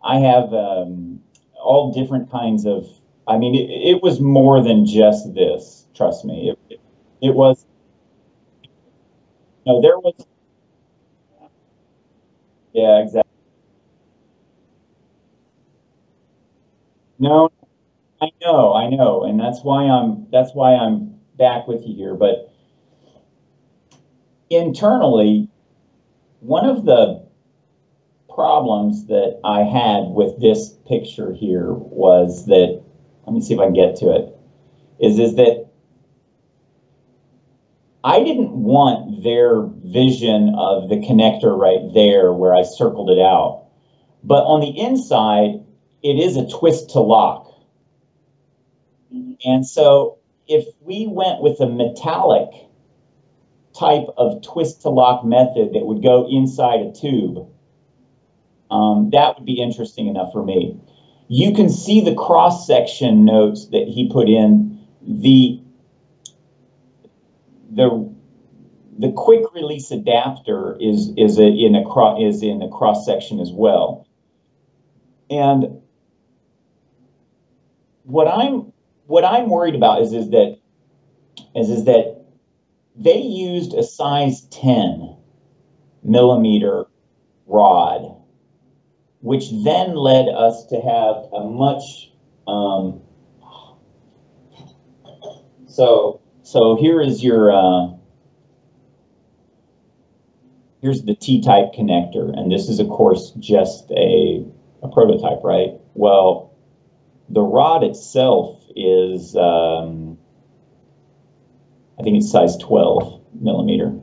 all different kinds of. I mean, it was more than just this. Trust me, it was. No, there was. Yeah, exactly. No, I know, and that's why I'm back with you here. But internally, one of the problems that I had with this picture here was that, let me see if I can get to it, is that I didn't want their vision of the connector right there where I circled it out. But on the inside, it is a twist to lock. And so if we went with a metallic type of twist to lock method that would go inside a tube, that would be interesting enough for me. You can see the cross-section notes that he put in. The quick release adapter is in the cross section as well. And what I'm worried about is that they used a size 10 millimeter rod, which then led us to have a much so here is your here's the T-type connector, and this is of course just a prototype, right? Well, the rod itself is I think it's size 12 millimeter.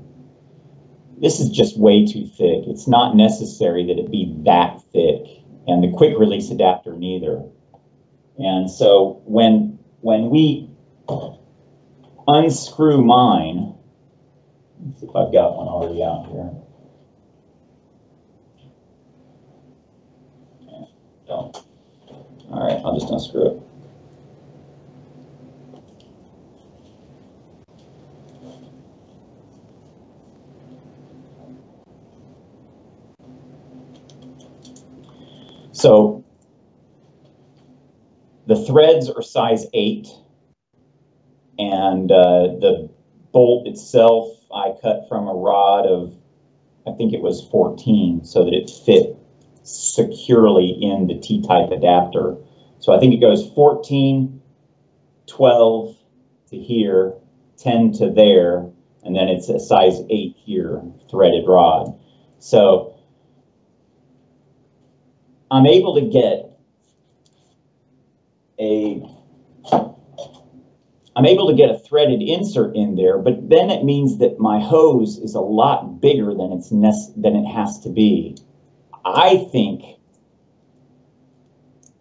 This is just way too thick. It's not necessary that it be that thick, and the quick release adapter neither. And so when we unscrew mine, let's see if I've got one already out here. So, all right, I'll just unscrew it. So the threads are size 8, and the bolt itself I cut from a rod of, I think it was 14, so that it fit securely in the T-type adapter. So I think it goes 14, 12 to here, 10 to there, and then it's a size 8 here, threaded rod. So I'm able to get a threaded insert in there, but then it means that my hose is a lot bigger than it has to be. I think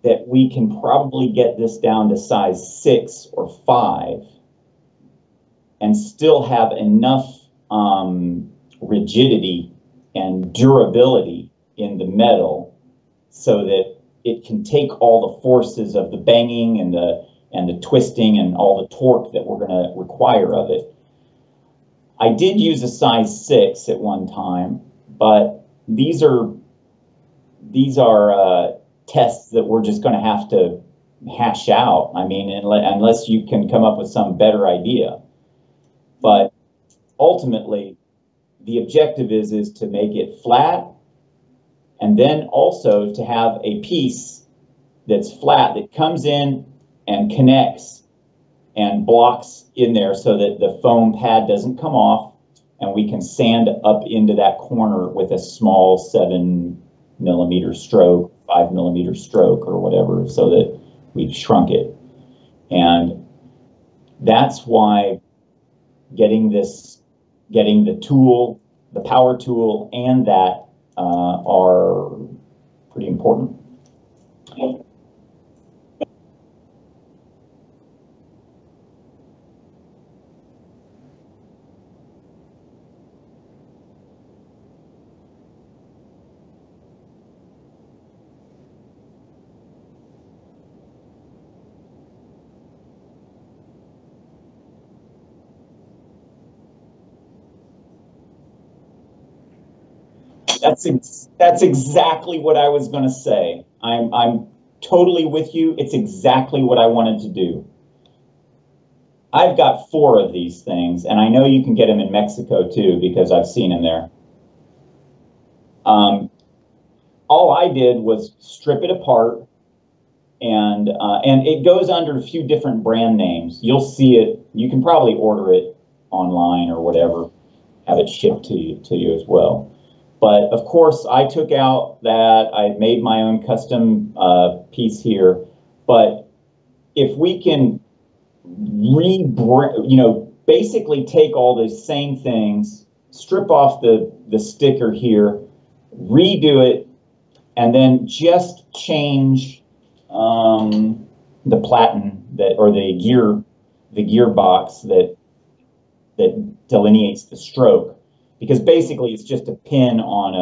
that we can probably get this down to size 6 or 5 and still have enough rigidity and durability in the metal so that it can take all the forces of the banging and the twisting and all the torque that we're going to require of it. I did use a size 6 at one time, but these are tests that we're just going to have to hash out. I mean, unless you can come up with some better idea. But ultimately, the objective is to make it flat And then also to have a piece that's flat that comes in and connects and blocks in there so that the foam pad doesn't come off, and we can sand up into that corner with a small 7mm stroke, 5mm stroke or whatever, so that we've shrunk it. And that's why getting the tool, the power tool, and that are pretty important. That's exactly what I was going to say. I'm totally with you. It's exactly what I wanted to do. I've got 4 of these things, and I know you can get them in Mexico too, because I've seen them there. All I did was strip it apart, and it goes under a few different brand names. You'll see it. You can probably order it online or whatever, have it shipped to you as well. But of course, I took out that. I made my own custom piece here. But if we can basically take all these same things, strip off the sticker here, redo it, and then just change the platen or the gearbox that delineates the stroke. Because basically it's just a pin on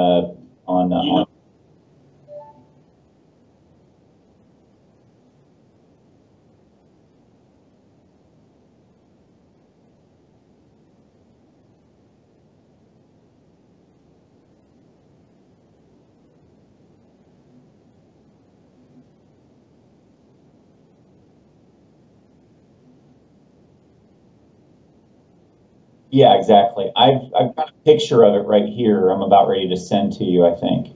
yeah, exactly. I've got a picture of it right here. I'm about ready to send to you, I think.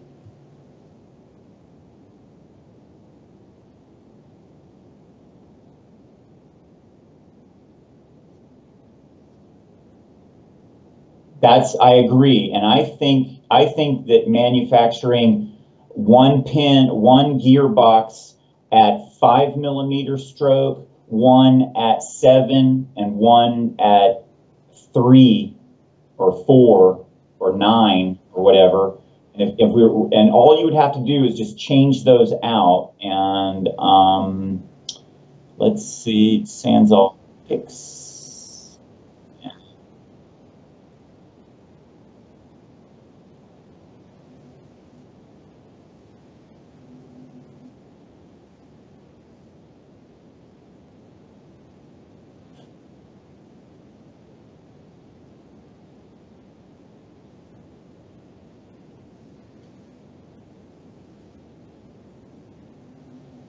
I agree, and I think that manufacturing one gearbox at 5mm stroke, one at 7, and one at 3 or 4 or 9 or whatever. And and all you would have to do is just change those out. And let's see, Sanzal picks.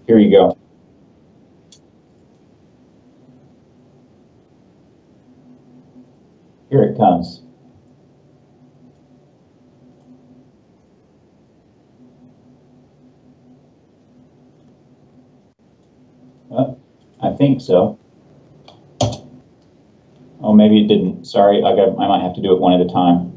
Here you go. Here it comes. I think so. Oh, maybe it didn't. Sorry, I might have to do it one at a time.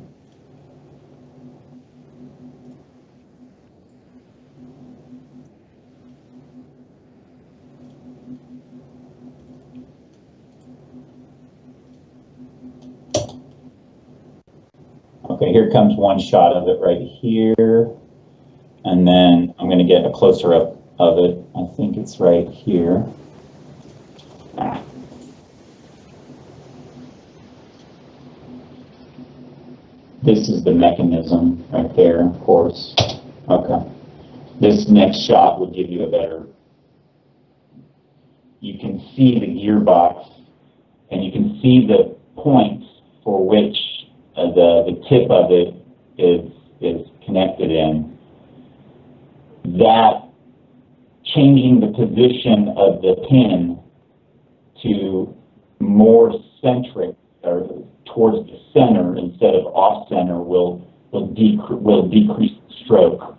Okay, here comes one shot of it right here. And then I'm going to get a closer up of it. I think it's right here. This is the mechanism right there, of course. Okay. This next shot will give you a better. You can see the gearbox, and you can see the points for which the tip of it is connected in. That changing the position of the pin to more centric or towards the center instead of off center will decrease the stroke.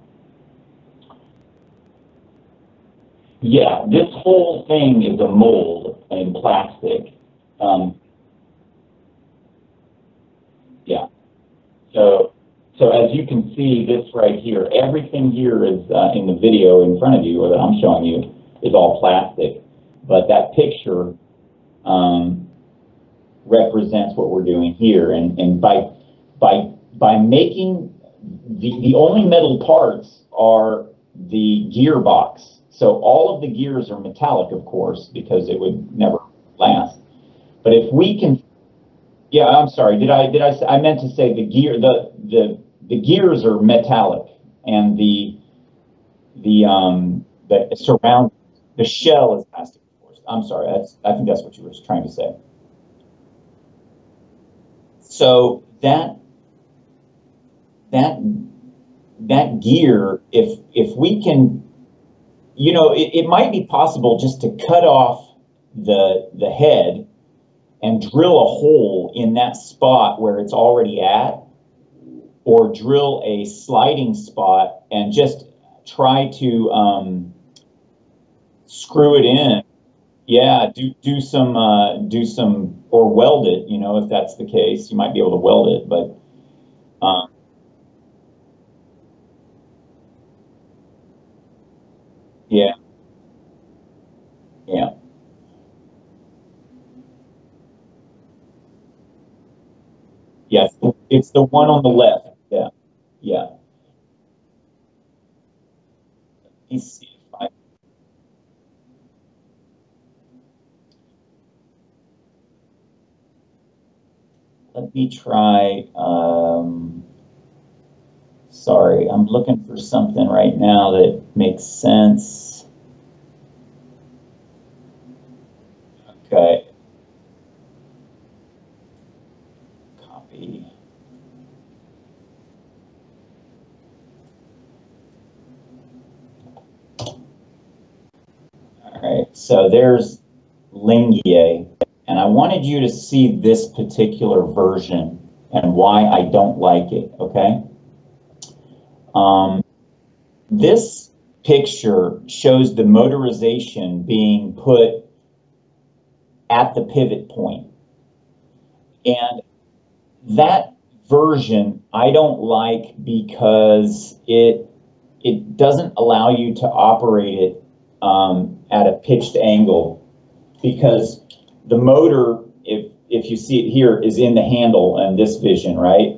Yeah, this whole thing is a mold in plastic. Um, yeah. So, so as you can see, this right here, everything here is in the video in front of you, or that I'm showing you, is all plastic. But that picture um, represents what we're doing here, and by making the only metal parts are the gearbox. So all of the gears are metallic, of course, because it would never last. But if we can, yeah, I'm sorry. I meant to say the gears are metallic, and the surround the shell is plastic, of course. I'm sorry. I think that's what you were trying to say. So that that gear, if we can, it might be possible just to cut off the head and drill a hole in that spot where it's already at, or drill a sliding spot and just try to screw it in. Yeah, do some or weld it. If that's the case, you might be able to weld it, but yeah, yeah, yes, it's the one on the left. Yeah, yeah. Let me see if I let me try. Sorry, I'm looking for something right now that makes sense. Okay, copy. All right, so there's Lingier, and I wanted you to see this particular version and why I don't like it, okay? Um, this picture shows the motorization being put at the pivot point. And that version I don't like because it doesn't allow you to operate it at a pitched angle, because the motor, if you see it here, is in the handle and this vision, right?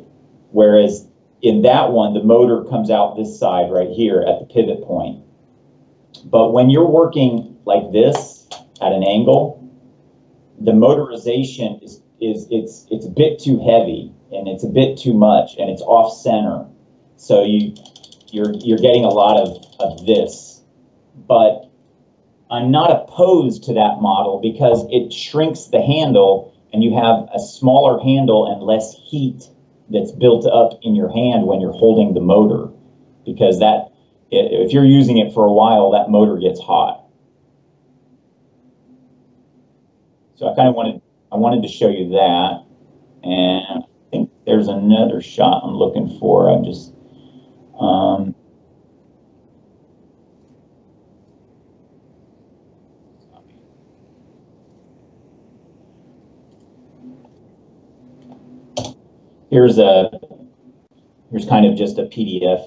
Whereas in that one, the motor comes out this side right here at the pivot point. But when you're working like this at an angle, the motorization is a bit too heavy, and it's a bit too much, and it's off center. So you're getting a lot of this. But I'm not opposed to that model because it shrinks the handle, and you have a smaller handle and less heat that's built up in your hand when you're holding the motor, because if you're using it for a while, that motor gets hot. So I wanted to show you that, and I think there's another shot I'm looking for. I'm just here's kind of just a PDF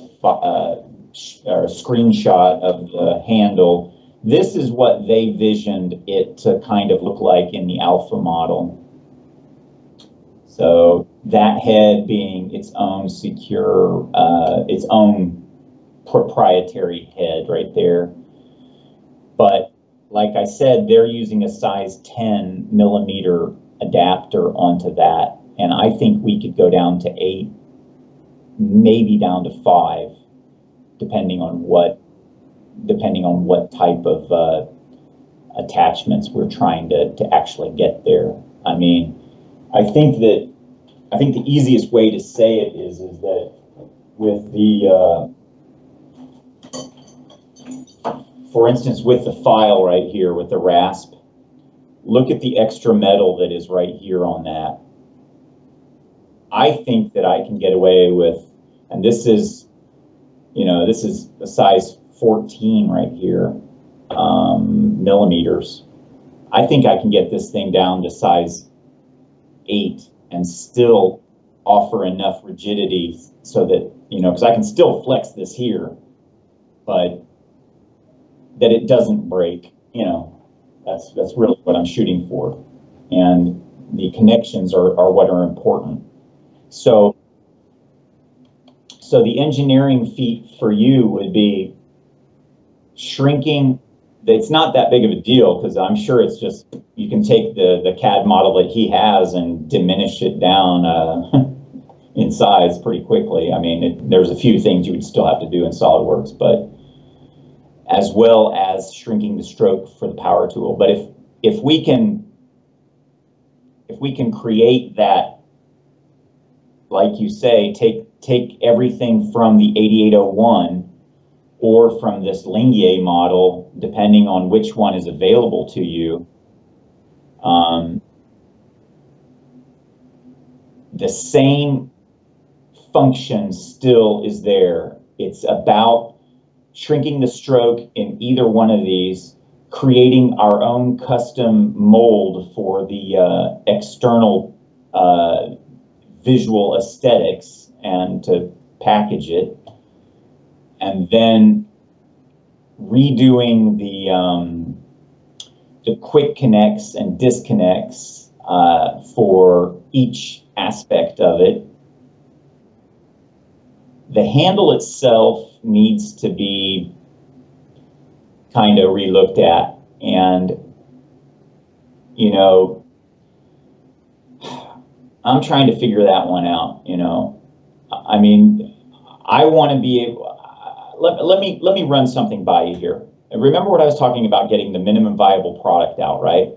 or a screenshot of the handle. This is what they visioned it to kind of look like in the alpha model. So that head being its own secure, its own proprietary head right there. But like I said, they're using a size 10 millimeter adapter onto that. And I think we could go down to 8, maybe down to 5, depending on what type of attachments we're trying to actually get there. I mean, I think the easiest way to say it is that with the for instance, with the file right here with the rasp, look at the extra metal that is right here on that. I think that I can get away with, and this is a size 14 right here. millimeters. I think I can get this thing down to size 8 and still offer enough rigidity so that, you know, because I can still flex this here, but that it doesn't break, you know, that's really what I'm shooting for. And the connections are what are important. So the engineering feat for you would be shrinking. It's not that big of a deal because I'm sure it's just, you can take the CAD model that he has and diminish it down in size pretty quickly. I mean, there's a few things you would still have to do in SolidWorks, but as well as shrinking the stroke for the power tool. But if we can create that, like you say, take everything from the 8801 or from this Lingier model, depending on which one is available to you, the same function still is there. It's about shrinking the stroke in either one of these, creating our own custom mold for the external visual aesthetics and to package it, and then redoing the quick connects and disconnects for each aspect of it. The handle itself needs to be kind of relooked at, and you know, I'm trying to figure that one out. You know, I mean, I want to be able. Let me run something by you here. And remember what I was talking about, getting the minimum viable product out, right?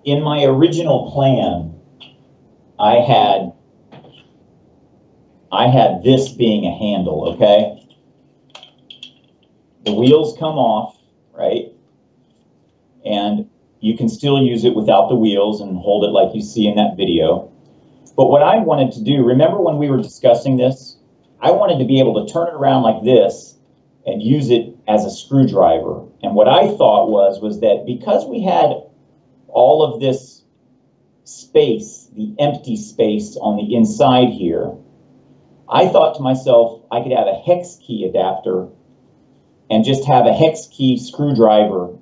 In my original plan, I had this being a handle, okay? The wheels come off, right? And you can still use it without the wheels and hold it like you see in that video. But what I wanted to do, remember when we were discussing this, I wanted to be able to turn it around like this and use it as a screwdriver. And what I thought was that because we had all of this space, the empty space on the inside here, I thought to myself, I could have a hex key adapter and just have a hex key screwdriver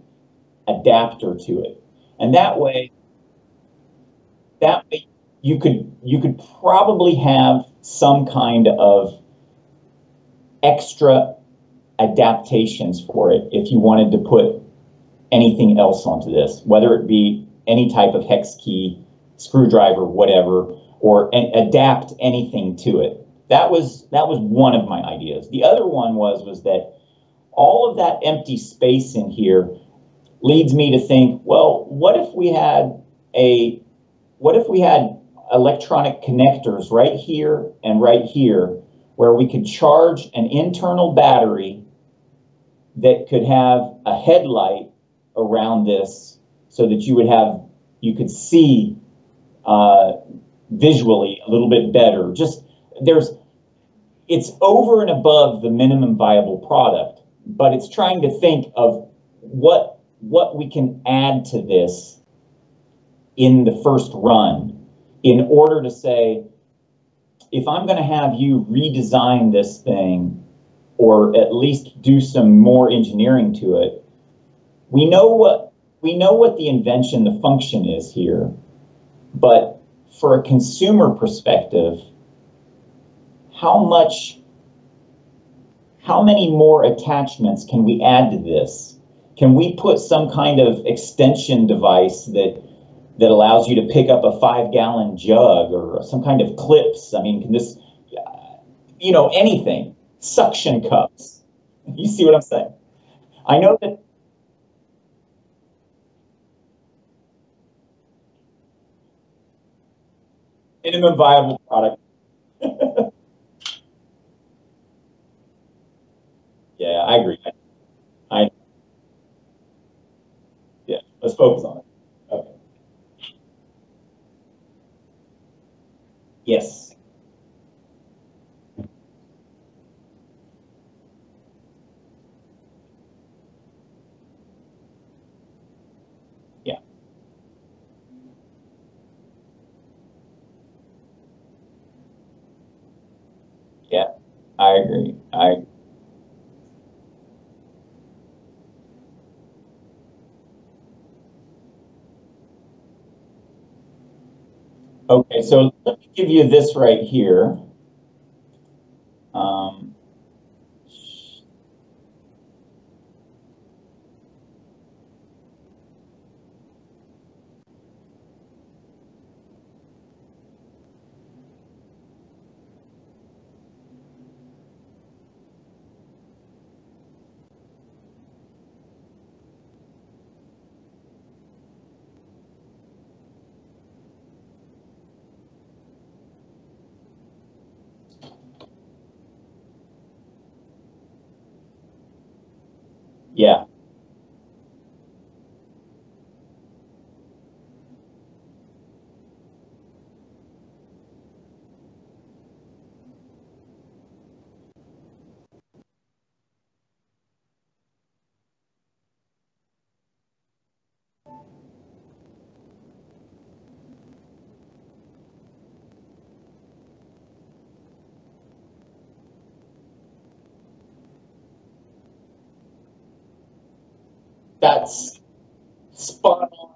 adapter to it. And that way you could probably have some kind of extra adaptations for it if you wanted to put anything else onto this, whether it be any type of hex key, screwdriver, whatever, or adapt anything to it. That was one of my ideas. The other one was that all of that empty space in here leads me to think, well, what if we had electronic connectors right here and right here, where we could charge an internal battery that could have a headlight around this, so that you could see visually a little bit better. It's over and above the minimum viable product, but it's trying to think of what we can add to this in the first run, in order to say, if I'm going to have you redesign this thing, or at least do some more engineering to it, we know what the invention, the function is here, but for a consumer perspective, how many more attachments can we add to this? Can we put some kind of extension device that allows you to pick up a 5-gallon jug, or some kind of clips? I mean, can this, you know, anything, suction cups. You see what I'm saying? I know that minimum viable product. Yeah, I agree. Yeah, let's focus on it. Okay. Yes. I agree. Okay, so let me give you this right here. Um, yeah, that's spot on.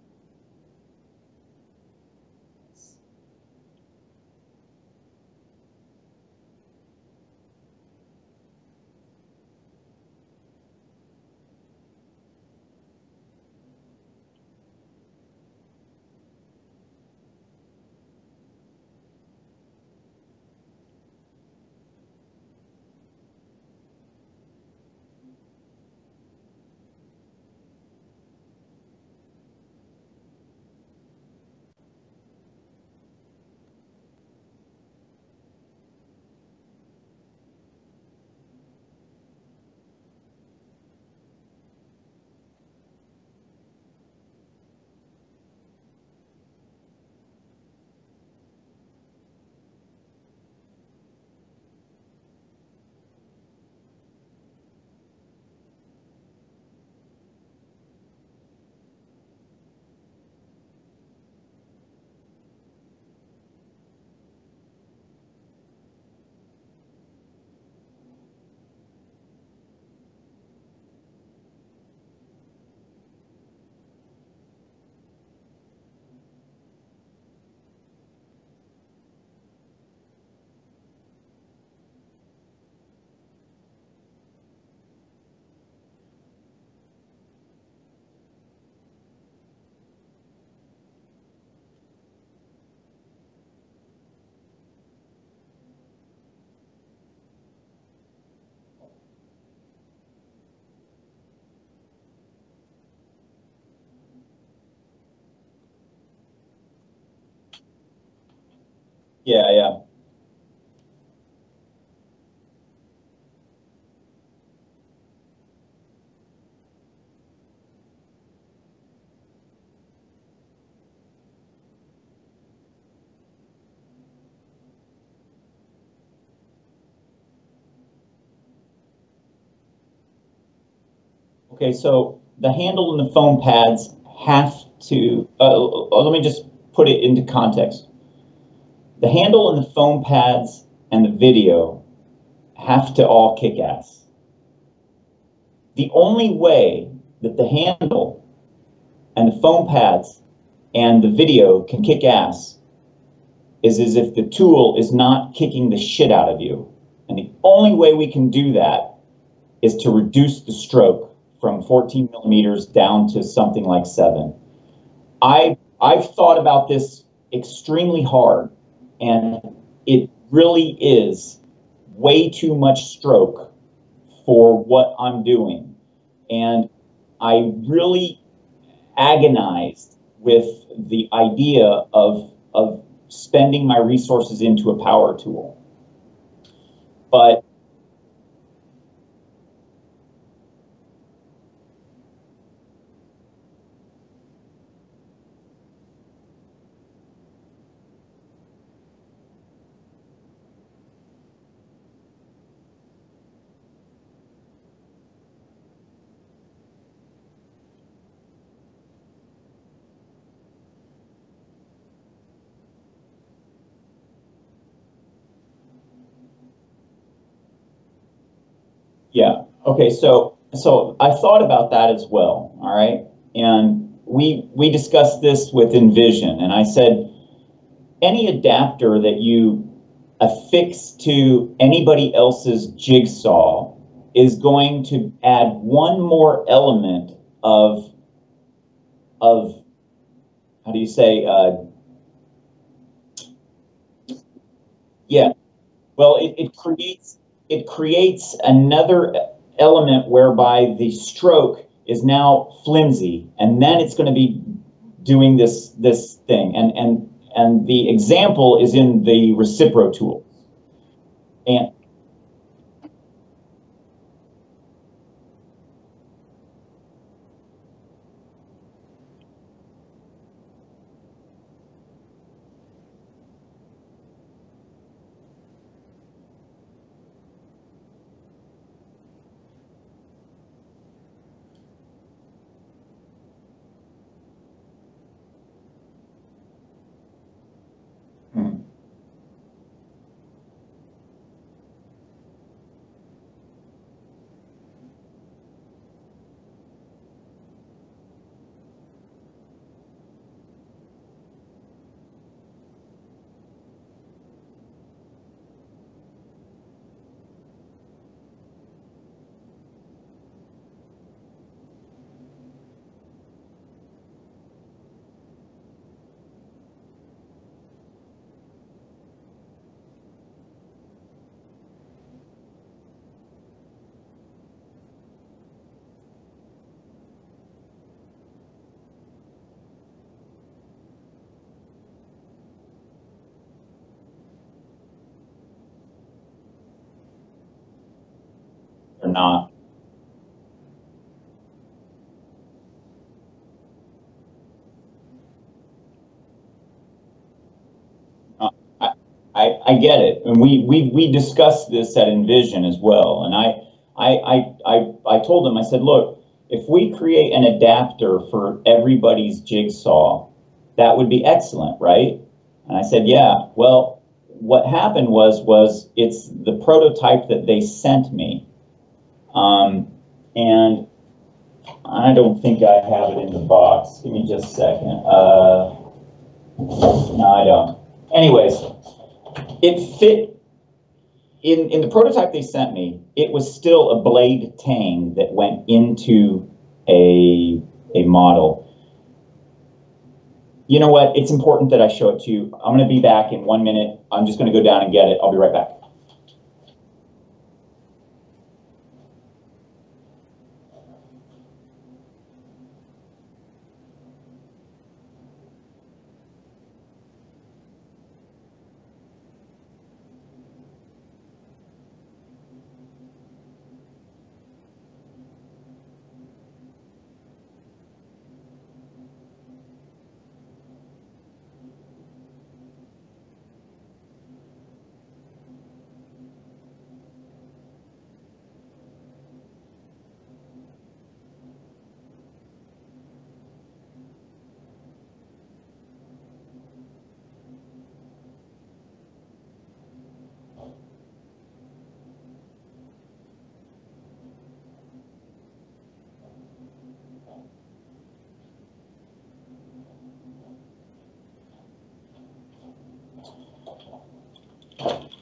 Yeah, yeah. Okay, so the handle and the foam pads have to, let me just put it into context. The handle and the foam pads and the video have to all kick ass. The only way that the handle and the foam pads and the video can kick ass is as if the tool is not kicking the shit out of you. And the only way we can do that is to reduce the stroke from 14 millimeters down to something like 7. I've thought about this extremely hard, and it really is way too much stroke for what I'm doing. And I really agonized with the idea of spending my resources into a power tool. But Yeah. Okay. So I thought about that as well. All right. And we discussed this with Envision, and I said any adapter that you affix to anybody else's jigsaw is going to add one more element of how do you say yeah. Well, it creates another element whereby the stroke is now flimsy, and then it's going to be doing this thing. And the example is in the Recipro tool. And or not. Uh, I get it, and we discussed this at Envision as well. And I told them, I said, look, if we create an adapter for everybody's jigsaw, that would be excellent, right? And I said, yeah. Well, what happened was it's the prototype that they sent me, and I don't think I have it in the box. Give me just a second. No, I don't. Anyways, it fit in the prototype they sent me. It was still a blade tang that went into a model. You know what? It's important that I show it to you. I'm going to be back in 1 minute. I'm just going to go down and get it. I'll be right back.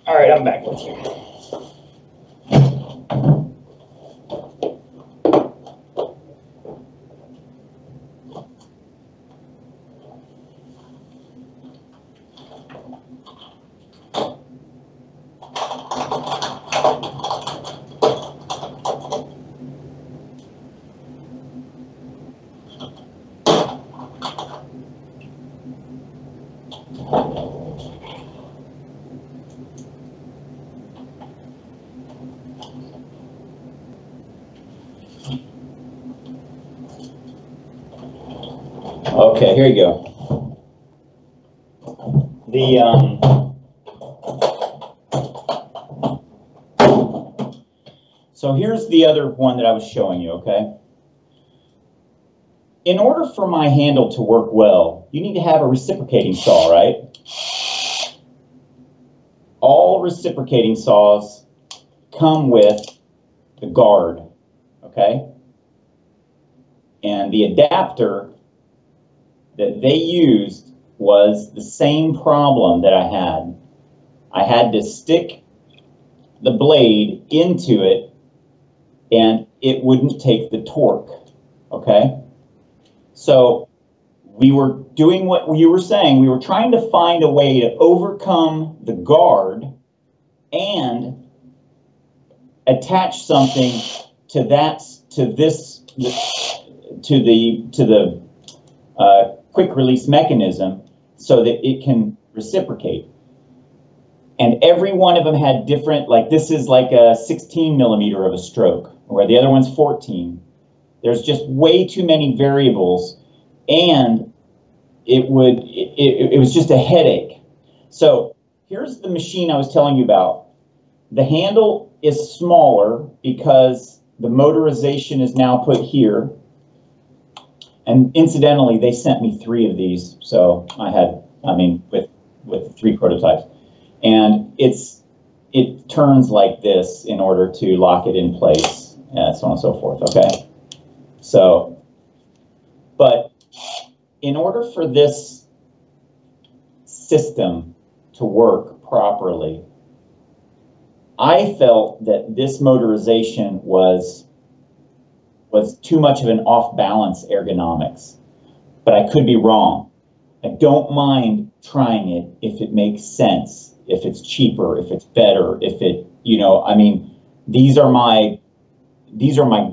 All right, I'm back with you. Okay, here you go. So here's the other one that I was showing you, okay? In order for my handle to work well, you need to have a reciprocating saw, right? All reciprocating saws come with the guard, okay? And the adapter that they used was the same problem that I had. I had to stick the blade into it and it wouldn't take the torque, okay? So we were doing what you were saying. We were trying to find a way to overcome the guard and attach something to that, to the quick release mechanism so that it can reciprocate. And every one of them had different, like this is like a 16 millimeter of a stroke, where the other one's 14. There's just way too many variables, and it was just a headache. So here's the machine I was telling you about. The handle is smaller because the motorization is now put here. And incidentally, they sent me 3 of these. So with 3 prototypes. And it turns like this in order to lock it in place, and so on and so forth, okay? So, but in order for this system to work properly, I felt that this motorization was too much of an off-balance ergonomics, but I could be wrong. I don't mind trying it if it makes sense, if it's cheaper, if it's better, if it, you know, I mean, these are my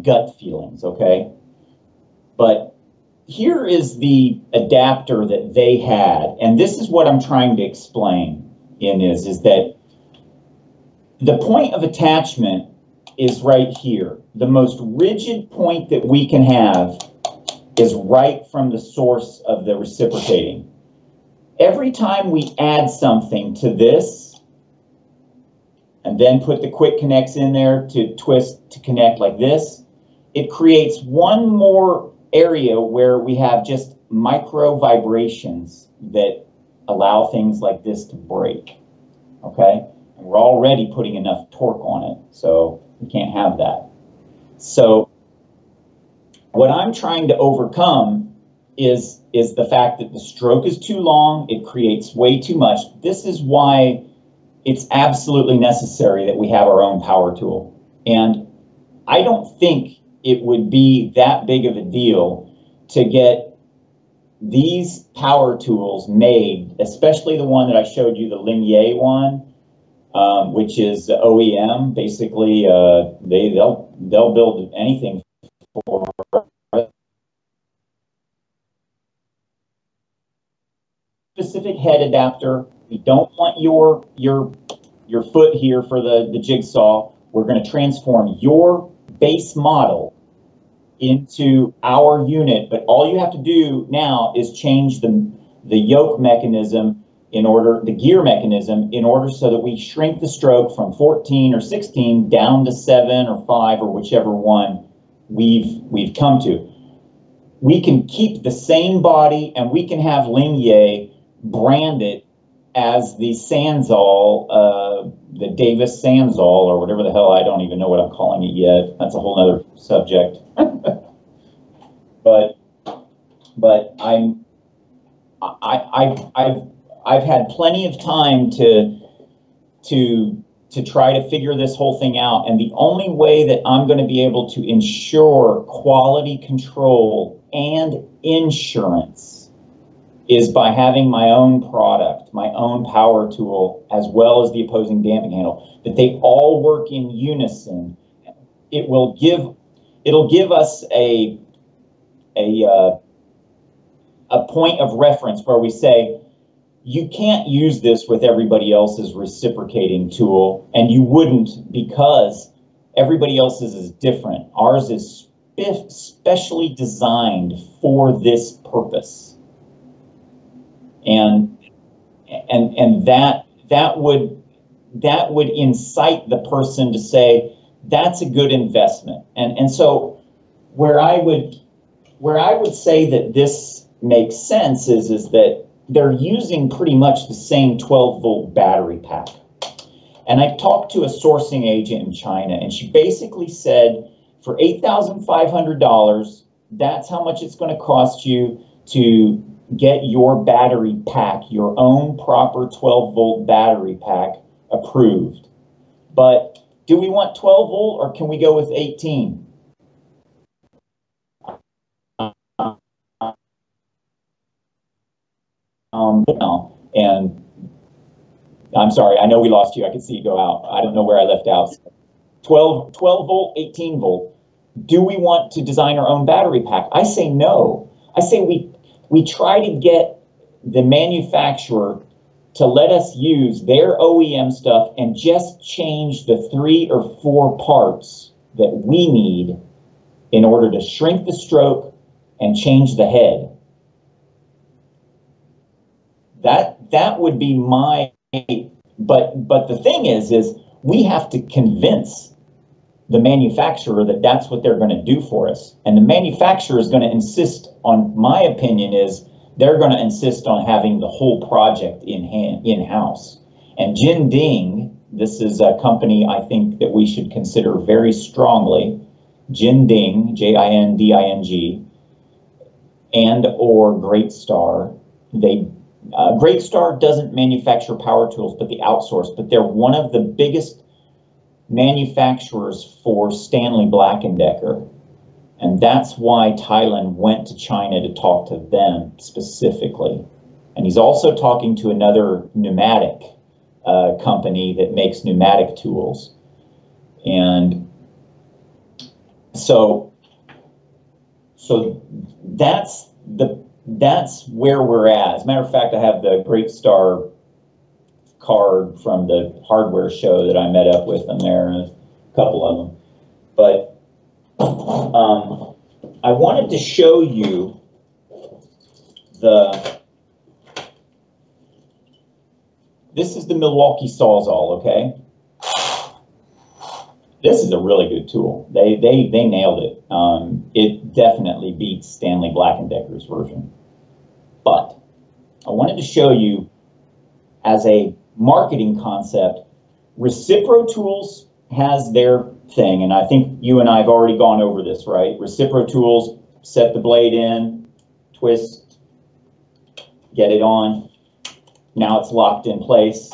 gut feelings, okay? But here is the adapter that they had, and this is what I'm trying to explain is that the point of attachment is right here. The most rigid point that we can have is right from the source of the reciprocating. Every time we add something to this, and then put the quick connects in there to twist to connect like this, it creates one more area where we have just micro vibrations that allow things like this to break, okay? And we're already putting enough torque on it, so we can't have that. So what I'm trying to overcome is the fact that the stroke is too long, it creates way too much. This is why it's absolutely necessary that we have our own power tool. And I don't think it would be that big of a deal to get these power tools made, especially the one that I showed you, the Linier one, which is OEM. Basically, they'll build anything for specific head adapter. We don't want your foot here for the jigsaw. We're going to transform your base model into our unit, but all you have to do now is change the yoke mechanism the gear mechanism in order so that we shrink the stroke from 14 or 16 down to 7 or 5 or whichever one we've come to. We can keep the same body, and we can have Linier brand it as the Sanzol, the Davis Sanzol, or whatever the hell, I don't even know what I'm calling it yet. That's a whole other subject. but I've had plenty of time to try to figure this whole thing out, and the only way that I'm going to be able to ensure quality control and insurance is by having my own product, my own power tool, as well as the opposing damping handle, that they all work in unison. It'll give us a point of reference where we say, you can't use this with everybody else's reciprocating tool, and you wouldn't, because everybody else's is different. Ours is specially designed for this purpose. And that would incite the person to say, that's a good investment. And so where I would say that this makes sense is that they're using pretty much the same 12-volt battery pack. And I talked to a sourcing agent in China, and she basically said, for $8,500, that's how much it's going to cost you to get your battery pack, your own proper 12-volt battery pack approved. But do we want 12 volt or can we go with 18? And I'm sorry, I know we lost you. I could see you go out. I don't know where I left out. 12 volt, 18 volt. Do we want to design our own battery pack? I say no. I say we try to get the manufacturer to let us use their OEM stuff and just change the 3 or 4 parts that we need in order to shrink the stroke and change the head. That would be my, but the thing is we have to convince the manufacturer that that's what they're going to do for us. And the manufacturer is going to insist on, my opinion is, they're going to insist on having the whole project in-house. And Jinding, this is a company I think that we should consider very strongly. Jinding, Jinding, and or Great Star. Great Star doesn't manufacture power tools, but they outsource. But they're one of the biggest manufacturers for Stanley Black & Decker. And that's why Thailand went to China to talk to them specifically. And he's also talking to another pneumatic company that makes pneumatic tools. And so that's where we're at. As a matter of fact, I have the Great Star card from the hardware show that I met up with them there, and a couple of them. But I wanted to show you this is the Milwaukee Sawzall, okay? This is a really good tool. They nailed it. It definitely beats Stanley Black & Decker's version. But I wanted to show you, as a marketing concept, Recipro Tools has their thing, and I think you and I have already gone over this, right? Recipro Tools, set the blade in, twist, get it on. Now it's locked in place.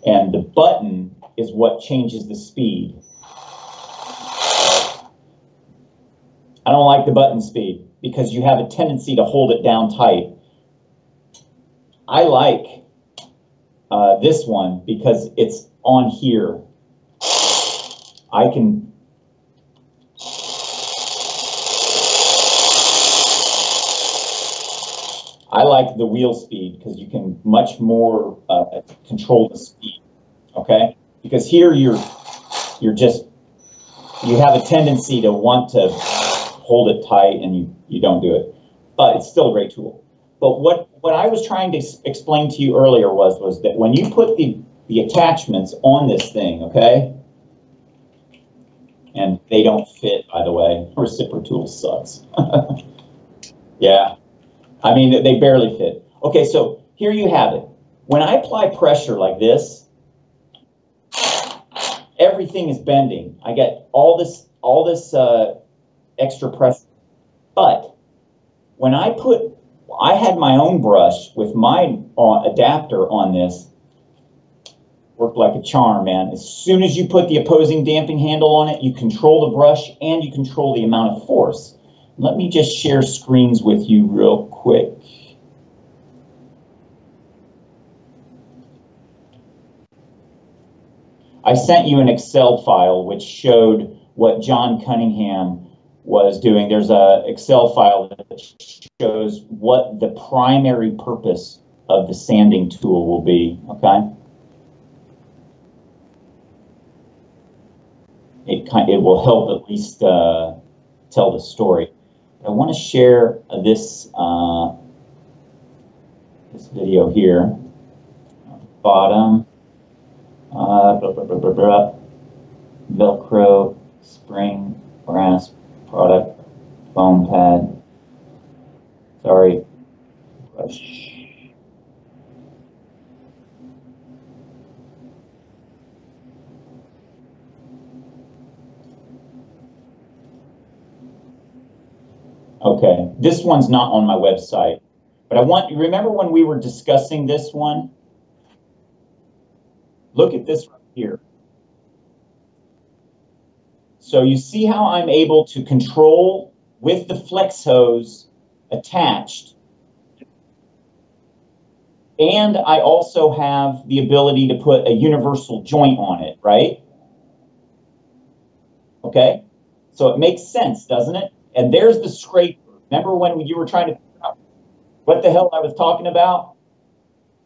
And the button is what changes the speed. I don't like the button speed because you have a tendency to hold it down tight. I like this one because it's on here. I like the wheel speed because you can much more control the speed, okay? Because here you have a tendency to want to hold it tight and you don't do it. But it's still a great tool. But what I was trying to explain to you earlier was that when you put the attachments on this thing, okay? And they don't fit, by the way. Recipro Tools sucks. Yeah. I mean, they barely fit. Okay, so here you have it. When I apply pressure like this, everything is bending. I get all this extra pressure. But when I had my own brush with my adapter on this, worked like a charm, man. As soon as you put the opposing damping handle on it, you control the brush and you control the amount of force. Let me just share screens with you real quick. I sent you an Excel file which showed what John Cunningham was doing. There's an Excel file that shows what the primary purpose of the sanding tool will be, okay? It will help at least tell the story. I want to share this this video here. Bottom, Velcro, spring, brass product, foam pad. Sorry, brush. Okay, this one's not on my website, but remember when we were discussing this one? Look at this right here. So you see how I'm able to control with the flex hose attached. And I also have the ability to put a universal joint on it, right? Okay, so it makes sense, doesn't it? And there's the scraper. Remember when you were trying to figure out what the hell I was talking about?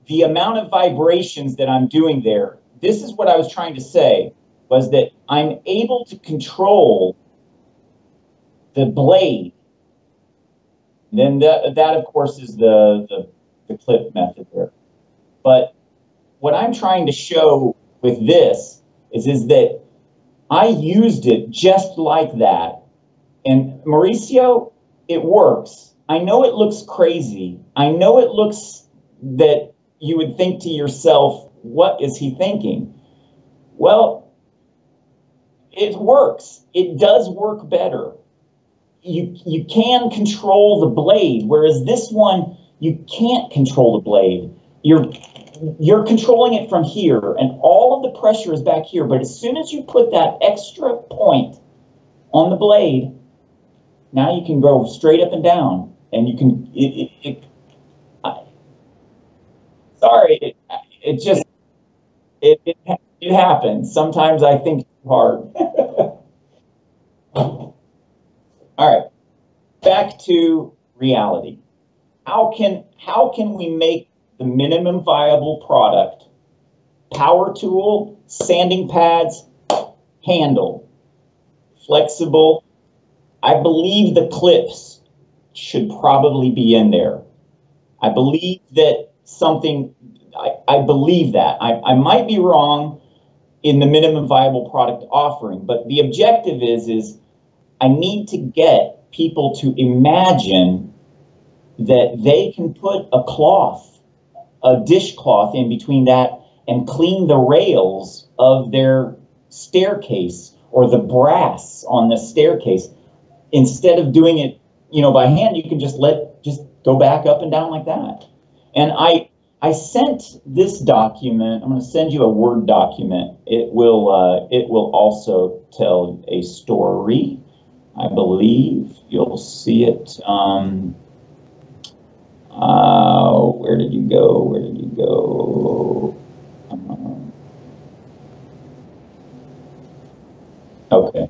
The amount of vibrations that I'm doing there, this is what I was trying to say, was that I'm able to control the blade. Then that of course, is the clip method there. But what I'm trying to show with this is that I used it just like that. And Mauricio, it works. I know it looks crazy. I know it looks that you would think to yourself, what is he thinking? Well, it works. It does work better. You can control the blade, whereas this one, you can't control the blade. You're controlling it from here, and all of the pressure is back here. But as soon as you put that extra point on the blade, now you can go straight up and down, and you can. Sorry, it happens. Sometimes I think too hard. All right, back to reality. How can we make the minimum viable product, power tool, sanding pads, handle, flexible? I believe the clips should probably be in there. I believe that I believe that. I might be wrong in the minimum viable product offering, but the objective is I need to get people to imagine that they can put a dishcloth in between that and clean the rails of their staircase or the brass on the staircase. Instead of doing it, by hand, you can just go back up and down like that. And I sent this document. I'm going to send you a Word document. It will also tell a story. I believe you'll see it. Where did you go? Where did you go? Okay,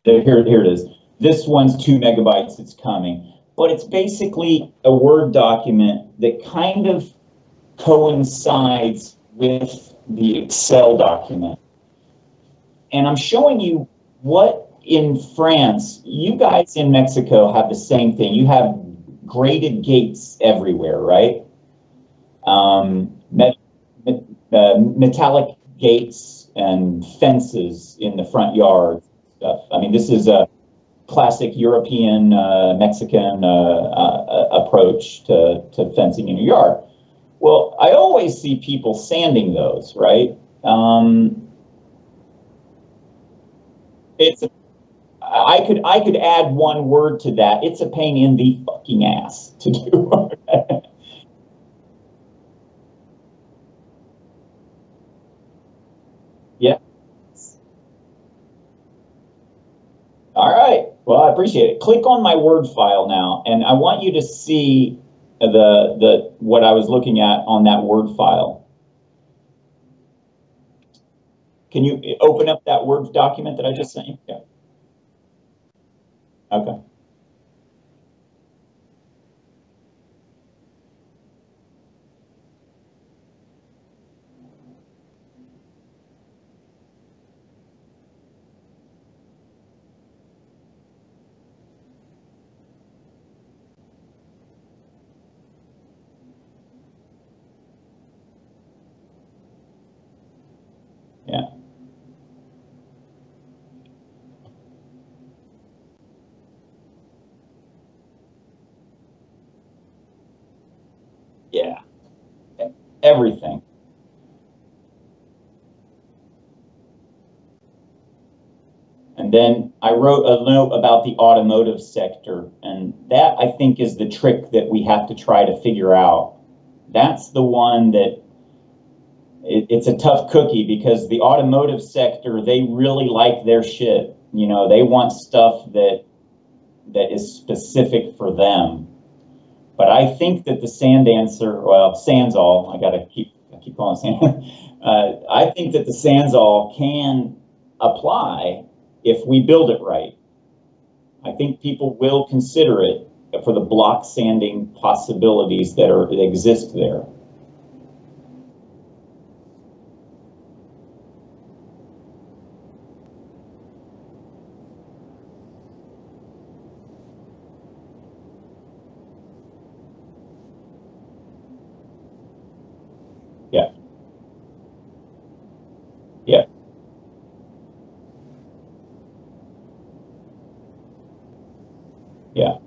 here it is. This one's 2 megabytes. It's coming, but it's basically a Word document that kind of coincides with the Excel document. And I'm showing you what in France, you guys in Mexico have the same thing. You have graded gates everywhere, right? Metallic gates and fences in the front yard stuff. I mean, this is a classic European, Mexican approach to fencing in your yard. Well, I always see people sanding those, right? I could add one word to that. It's a pain in the fucking ass to do. Yeah. All right. Well, I appreciate it. Click on my Word file now, and I want you to see what I was looking at on that Word file. Can you open up that Word document that I just sent you? Yeah. Okay. Yeah. Yeah. Everything. And then I wrote a note about the automotive sector, and that I think is the trick that we have to try to figure out. That's the one that it's a tough cookie, because the automotive sector, they really like their shit. You know, they want stuff that is specific for them. But I think that the Sandancer, well, Sandsol, I keep calling it Sand. I think that the Sandsol can apply if we build it right. I think people will consider it for the block sanding possibilities that exist there. Yeah. Yeah. Yeah.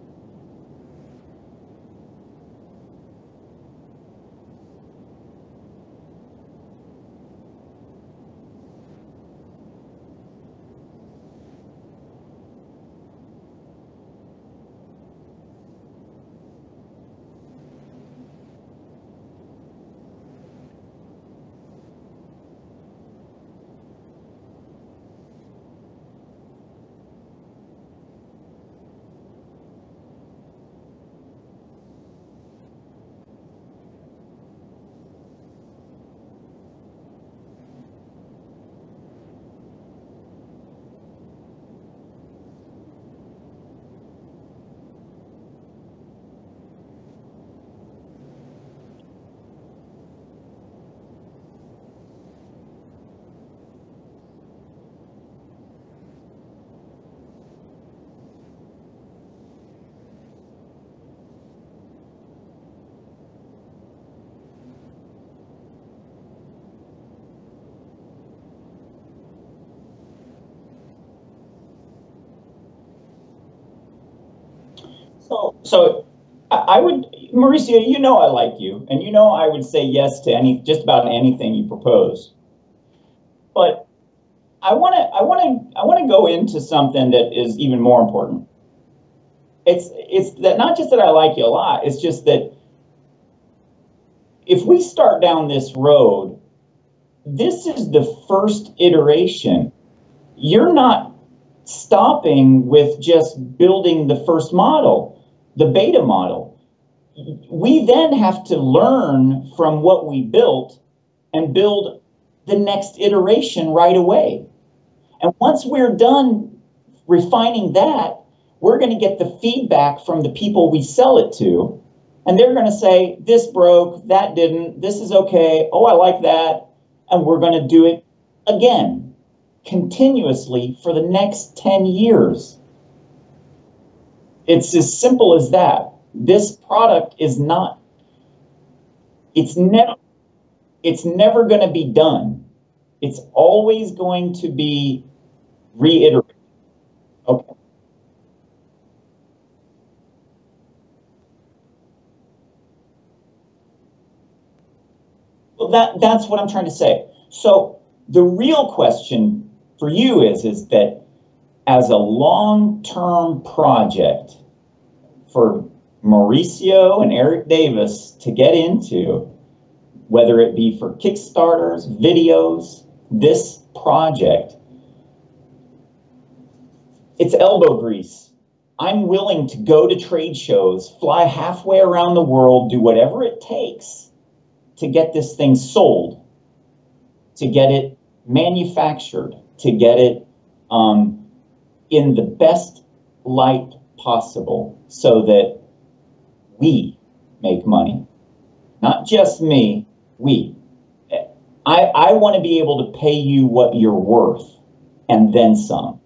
So I would, Mauricio, you know I like you, and you know I would say yes to just about anything you propose. But I want to go into something that is even more important. It's that not just that I like you a lot. It's just that if we start down this road, this is the first iteration. You're not stopping with just building the first model, the beta model. We then have to learn from what we built and build the next iteration right away. And once we're done refining that, we're going to get the feedback from the people we sell it to. And they're going to say, this broke, that didn't, this is okay, oh, I like that. And we're going to do it again, continuously for the next 10 years. It's as simple as that. This product is not, it's never going to be done. It's always going to be reiterated. Okay. Well, that's what I'm trying to say. So the real question for you is that as a long-term project for Mauricio and Eric Davis to get into, whether it be for Kickstarters, videos, this project, it's elbow grease. I'm willing to go to trade shows, fly halfway around the world, do whatever it takes to get this thing sold, to get it manufactured, to get it in the best light possible so that we make money. Not just me, we. I want to be able to pay you what you're worth and then some.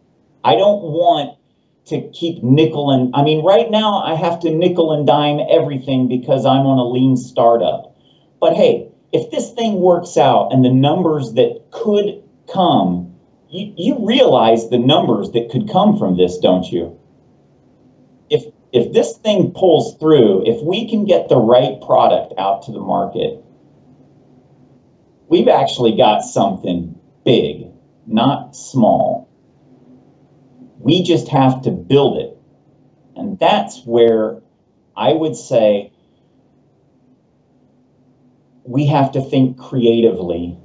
I don't want to keep I mean, right now I have to nickel and dime everything because I'm on a lean startup. But hey, if this thing works out and the numbers that could come, you realize the numbers that could come from this, don't you? If this thing pulls through, if we can get the right product out to the market, we've actually got something big, not small. We just have to build it. And that's where I would say we have to think creatively.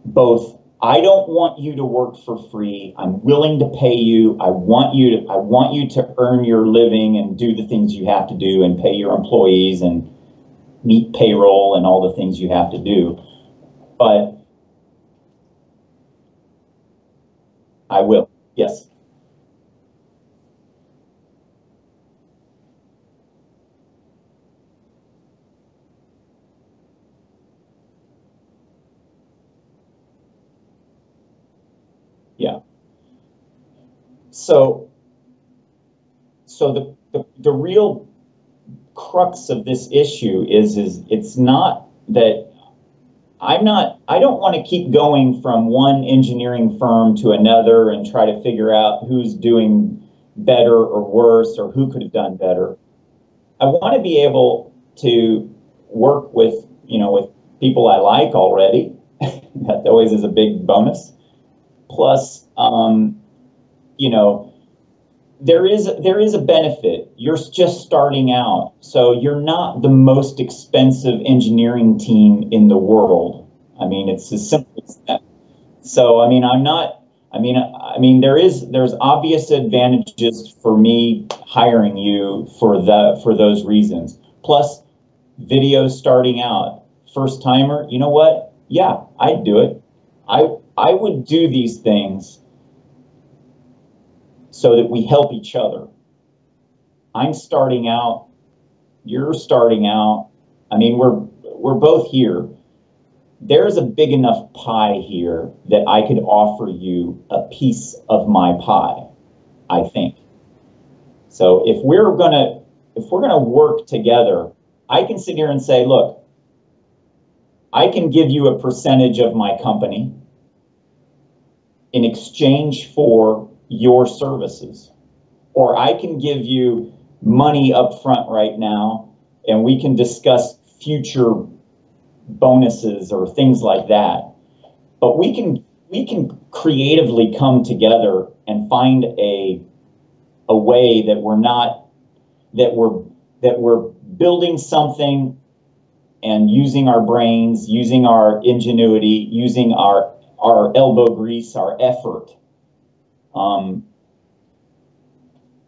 Both, I don't want you to work for free. I'm willing to pay you. I want you to earn your living and do the things you have to do and pay your employees and meet payroll and all the things you have to do. But I will. Yes. Yeah. So the real crux of this issue is it's not that I don't want to keep going from one engineering firm to another and try to figure out who's doing better or worse or who could have done better. I want to be able to work with, with people I like already. That always is a big bonus. Plus, you know, there is a benefit. You're just starting out, so you're not the most expensive engineering team in the world. I mean, it's as simple as that. So, I mean, I'm not. There's obvious advantages for me hiring you for those reasons. Plus, video starting out, first timer. You know what? Yeah, I'd do it. I would do these things so that we help each other. I'm starting out, you're starting out. I mean, we're both here. There's a big enough pie here that I could offer you a piece of my pie, I think. So if we're gonna work together, I can sit here and say, look, I can give you a percentage of my company in exchange for your services. Or I can give you money up front right now and we can discuss future bonuses or things like that. But we can creatively come together and find a way that we're building something and using our brains, using our ingenuity, using our elbow grease, our effort.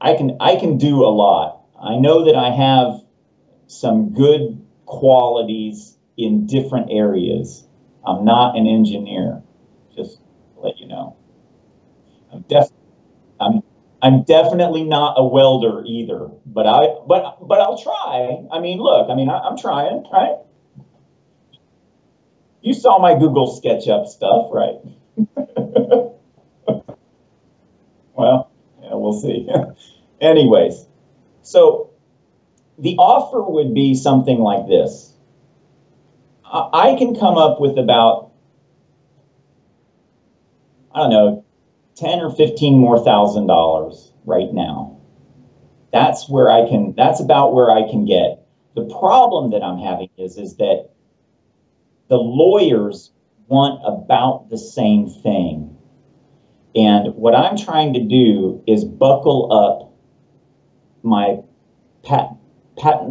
I can do a lot. I know that I have some good qualities in different areas. I'm not an engineer, just to let you know. I'm def I'm I'm definitely not a welder either, but I'll try. I mean, look, I'm trying, right? You saw my Google SketchUp stuff, right? Well, yeah, we'll see. Anyways, so the offer would be something like this. I can come up with about, I don't know, 10 or 15 more $1,000 right now. That's about where I can get. The problem that I'm having is that the lawyers want about the same thing. And what I'm trying to do is buckle up my patent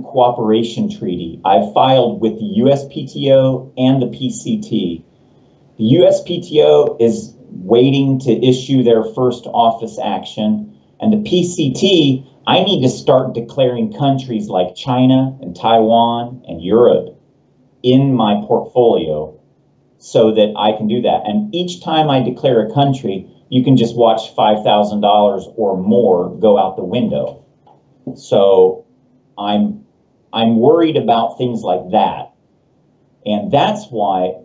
cooperation treaty. I've filed with the USPTO and the PCT. The USPTO is waiting to issue their first office action, and the PCT, I need to start declaring countries like China and Taiwan and Europe in my portfolio so that I can do that. And each time I declare a country, you can just watch $5,000 or more go out the window. So I'm worried about things like that. And that's why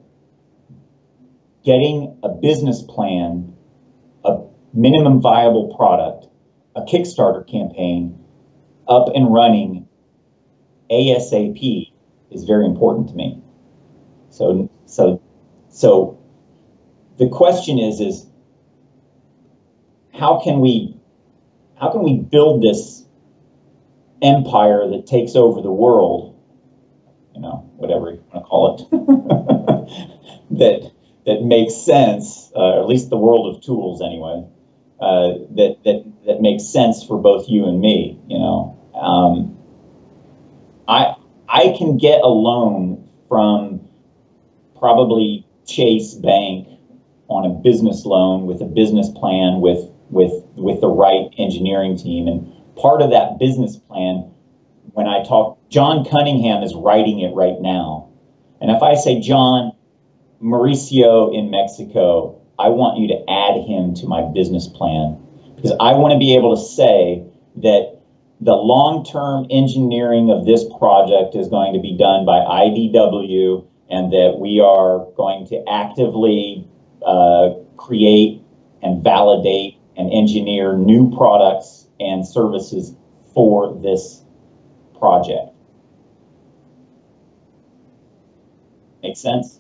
getting a business plan, a minimum viable product, a Kickstarter campaign up and running ASAP is very important to me. So the question is how can we build this empire that takes over the world, whatever you want to call it, that makes sense, at least the world of tools anyway. that makes sense for both you and me. I can get a loan from probably Chase Bank on a business loan with a business plan with the right engineering team. And part of that business plan, when I talk, John Cunningham is writing it right now. And if I say, John, Mauricio in Mexico, I want you to add him to my business plan, because I want to be able to say that the long-term engineering of this project is going to be done by IDW, and that we are going to actively create and validate and engineer new products and services for this project. Make sense?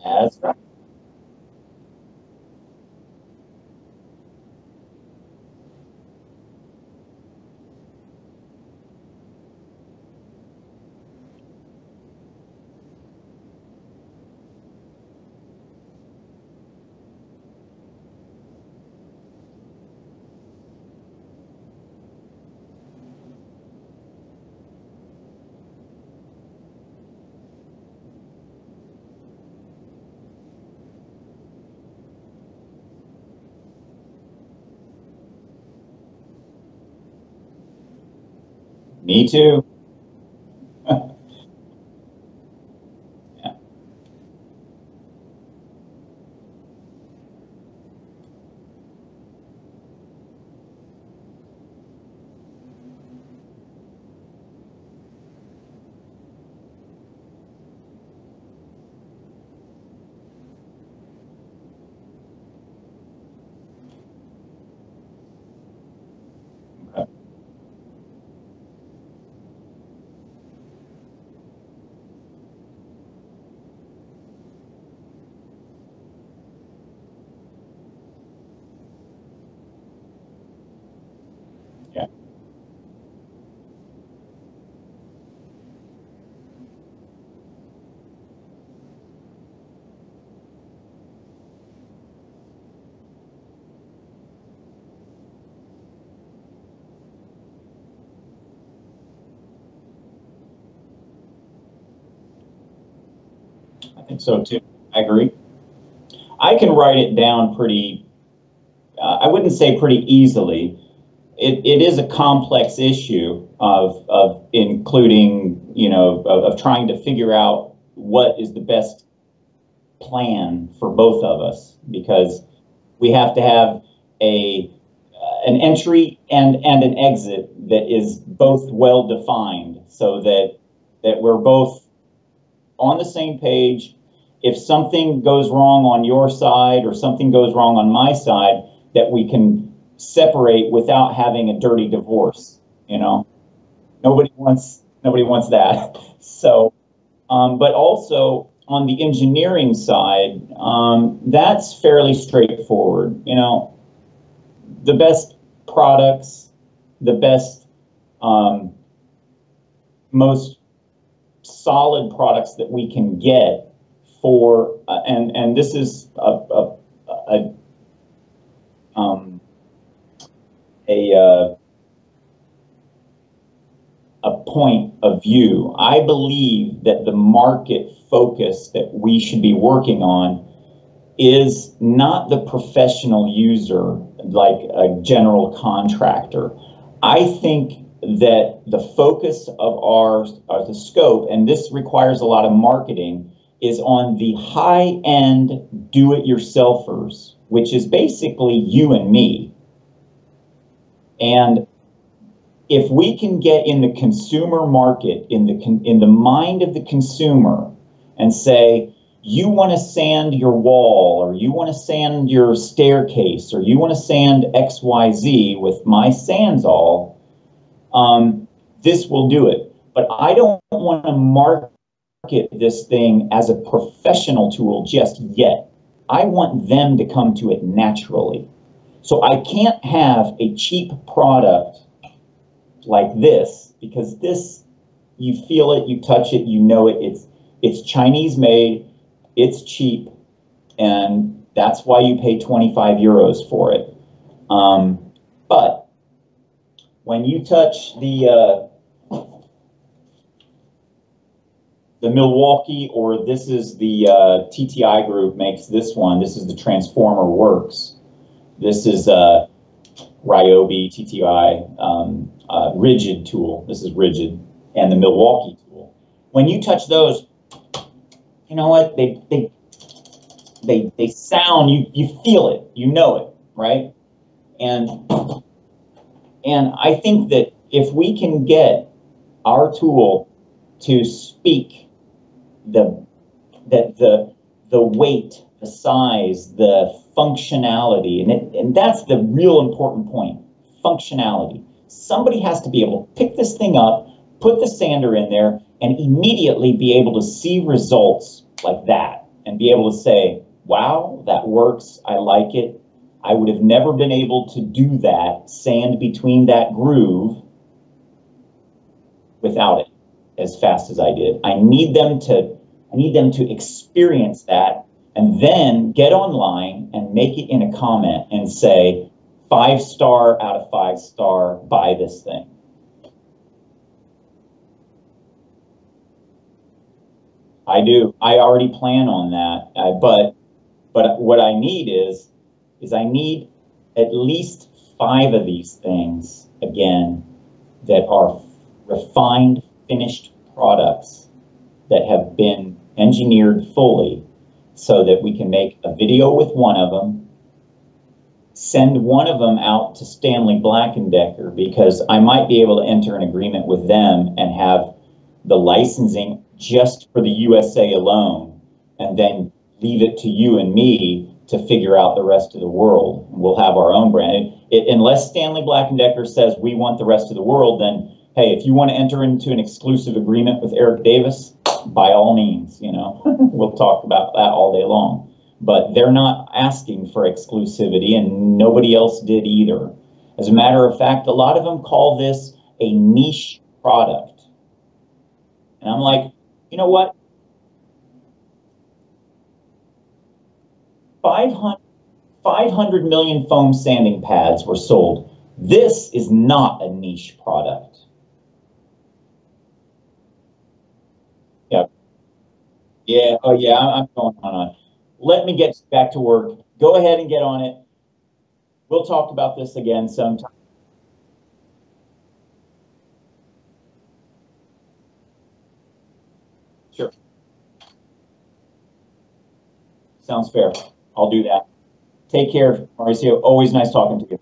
That's right. Me too. Yeah. Yeah. I think so too. I agree. I can write it down pretty, I wouldn't say pretty easily. It is a complex issue of including, of trying to figure out what is the best plan for both of us, because we have to have a an entry and an exit that is both well defined, so that we're both on the same page. If something goes wrong on your side or something goes wrong on my side, that we can separate without having a dirty divorce. Nobody wants that. So, but also on the engineering side, that's fairly straightforward. The best products, the best, most solid products that we can get for, and this is a, a a point of view. I believe that the market focus that we should be working on is not the professional user, like a general contractor. I think that the focus of the scope, and this requires a lot of marketing, is on the high-end do-it-yourselfers, which is basically you and me. And if we can get in the consumer market, in the mind of the consumer, and say, you want to sand your wall, or you want to sand your staircase, or you want to sand XYZ with my Sandsol, this will do it. But I don't want to market this thing as a professional tool just yet. I want them to come to it naturally. So I can't have a cheap product like this, because this, you feel it, you touch it, you know it, it's Chinese made, it's cheap, and that's why you pay 25 euros for it. But when you touch the Milwaukee, or this is the TTI group makes this one, this is the Transformer Works. This is Ryobi, TTI, rigid tool. This is rigid, and the Milwaukee tool. When you touch those, you know what? They sound. You feel it. You know it, right? And I think that if we can get our tool to speak the weight, the size, the functionality, and that's the real important point, functionality. Somebody has to be able to pick this thing up, put the sander in there, and immediately be able to see results like that, and be able to say, wow, that works, I like it. I would have never been able to do that, sand between that groove, without it as fast as I did. I need them to experience that, and then get online and make it in a comment and say, 5-star out of 5-star, buy this thing. I do. I already plan on that. But what I need is I need at least 5 of these things, again, that are refined, finished products that have been engineered fully, so that we can make a video with one of them, send one of them out to Stanley Black & Decker, because I might be able to enter an agreement with them and have the licensing just for the USA alone, and then leave it to you and me to figure out the rest of the world. We'll have our own brand. Unless Stanley Black & Decker says we want the rest of the world, then hey, if you want to enter into an exclusive agreement with Eric Davis, by all means, you know, we'll talk about that all day long. But they're not asking for exclusivity, and nobody else did either. As a matter of fact, a lot of them call this a niche product. And I'm like, you know what? 500 million foam sanding pads were sold. This is not a niche product. Yeah. Yeah. Oh, yeah. I'm going on. Let me get back to work. Go ahead and get on it. We'll talk about this again sometime. Sure. Sounds fair. I'll do that. Take care, Mauricio. Always nice talking to you.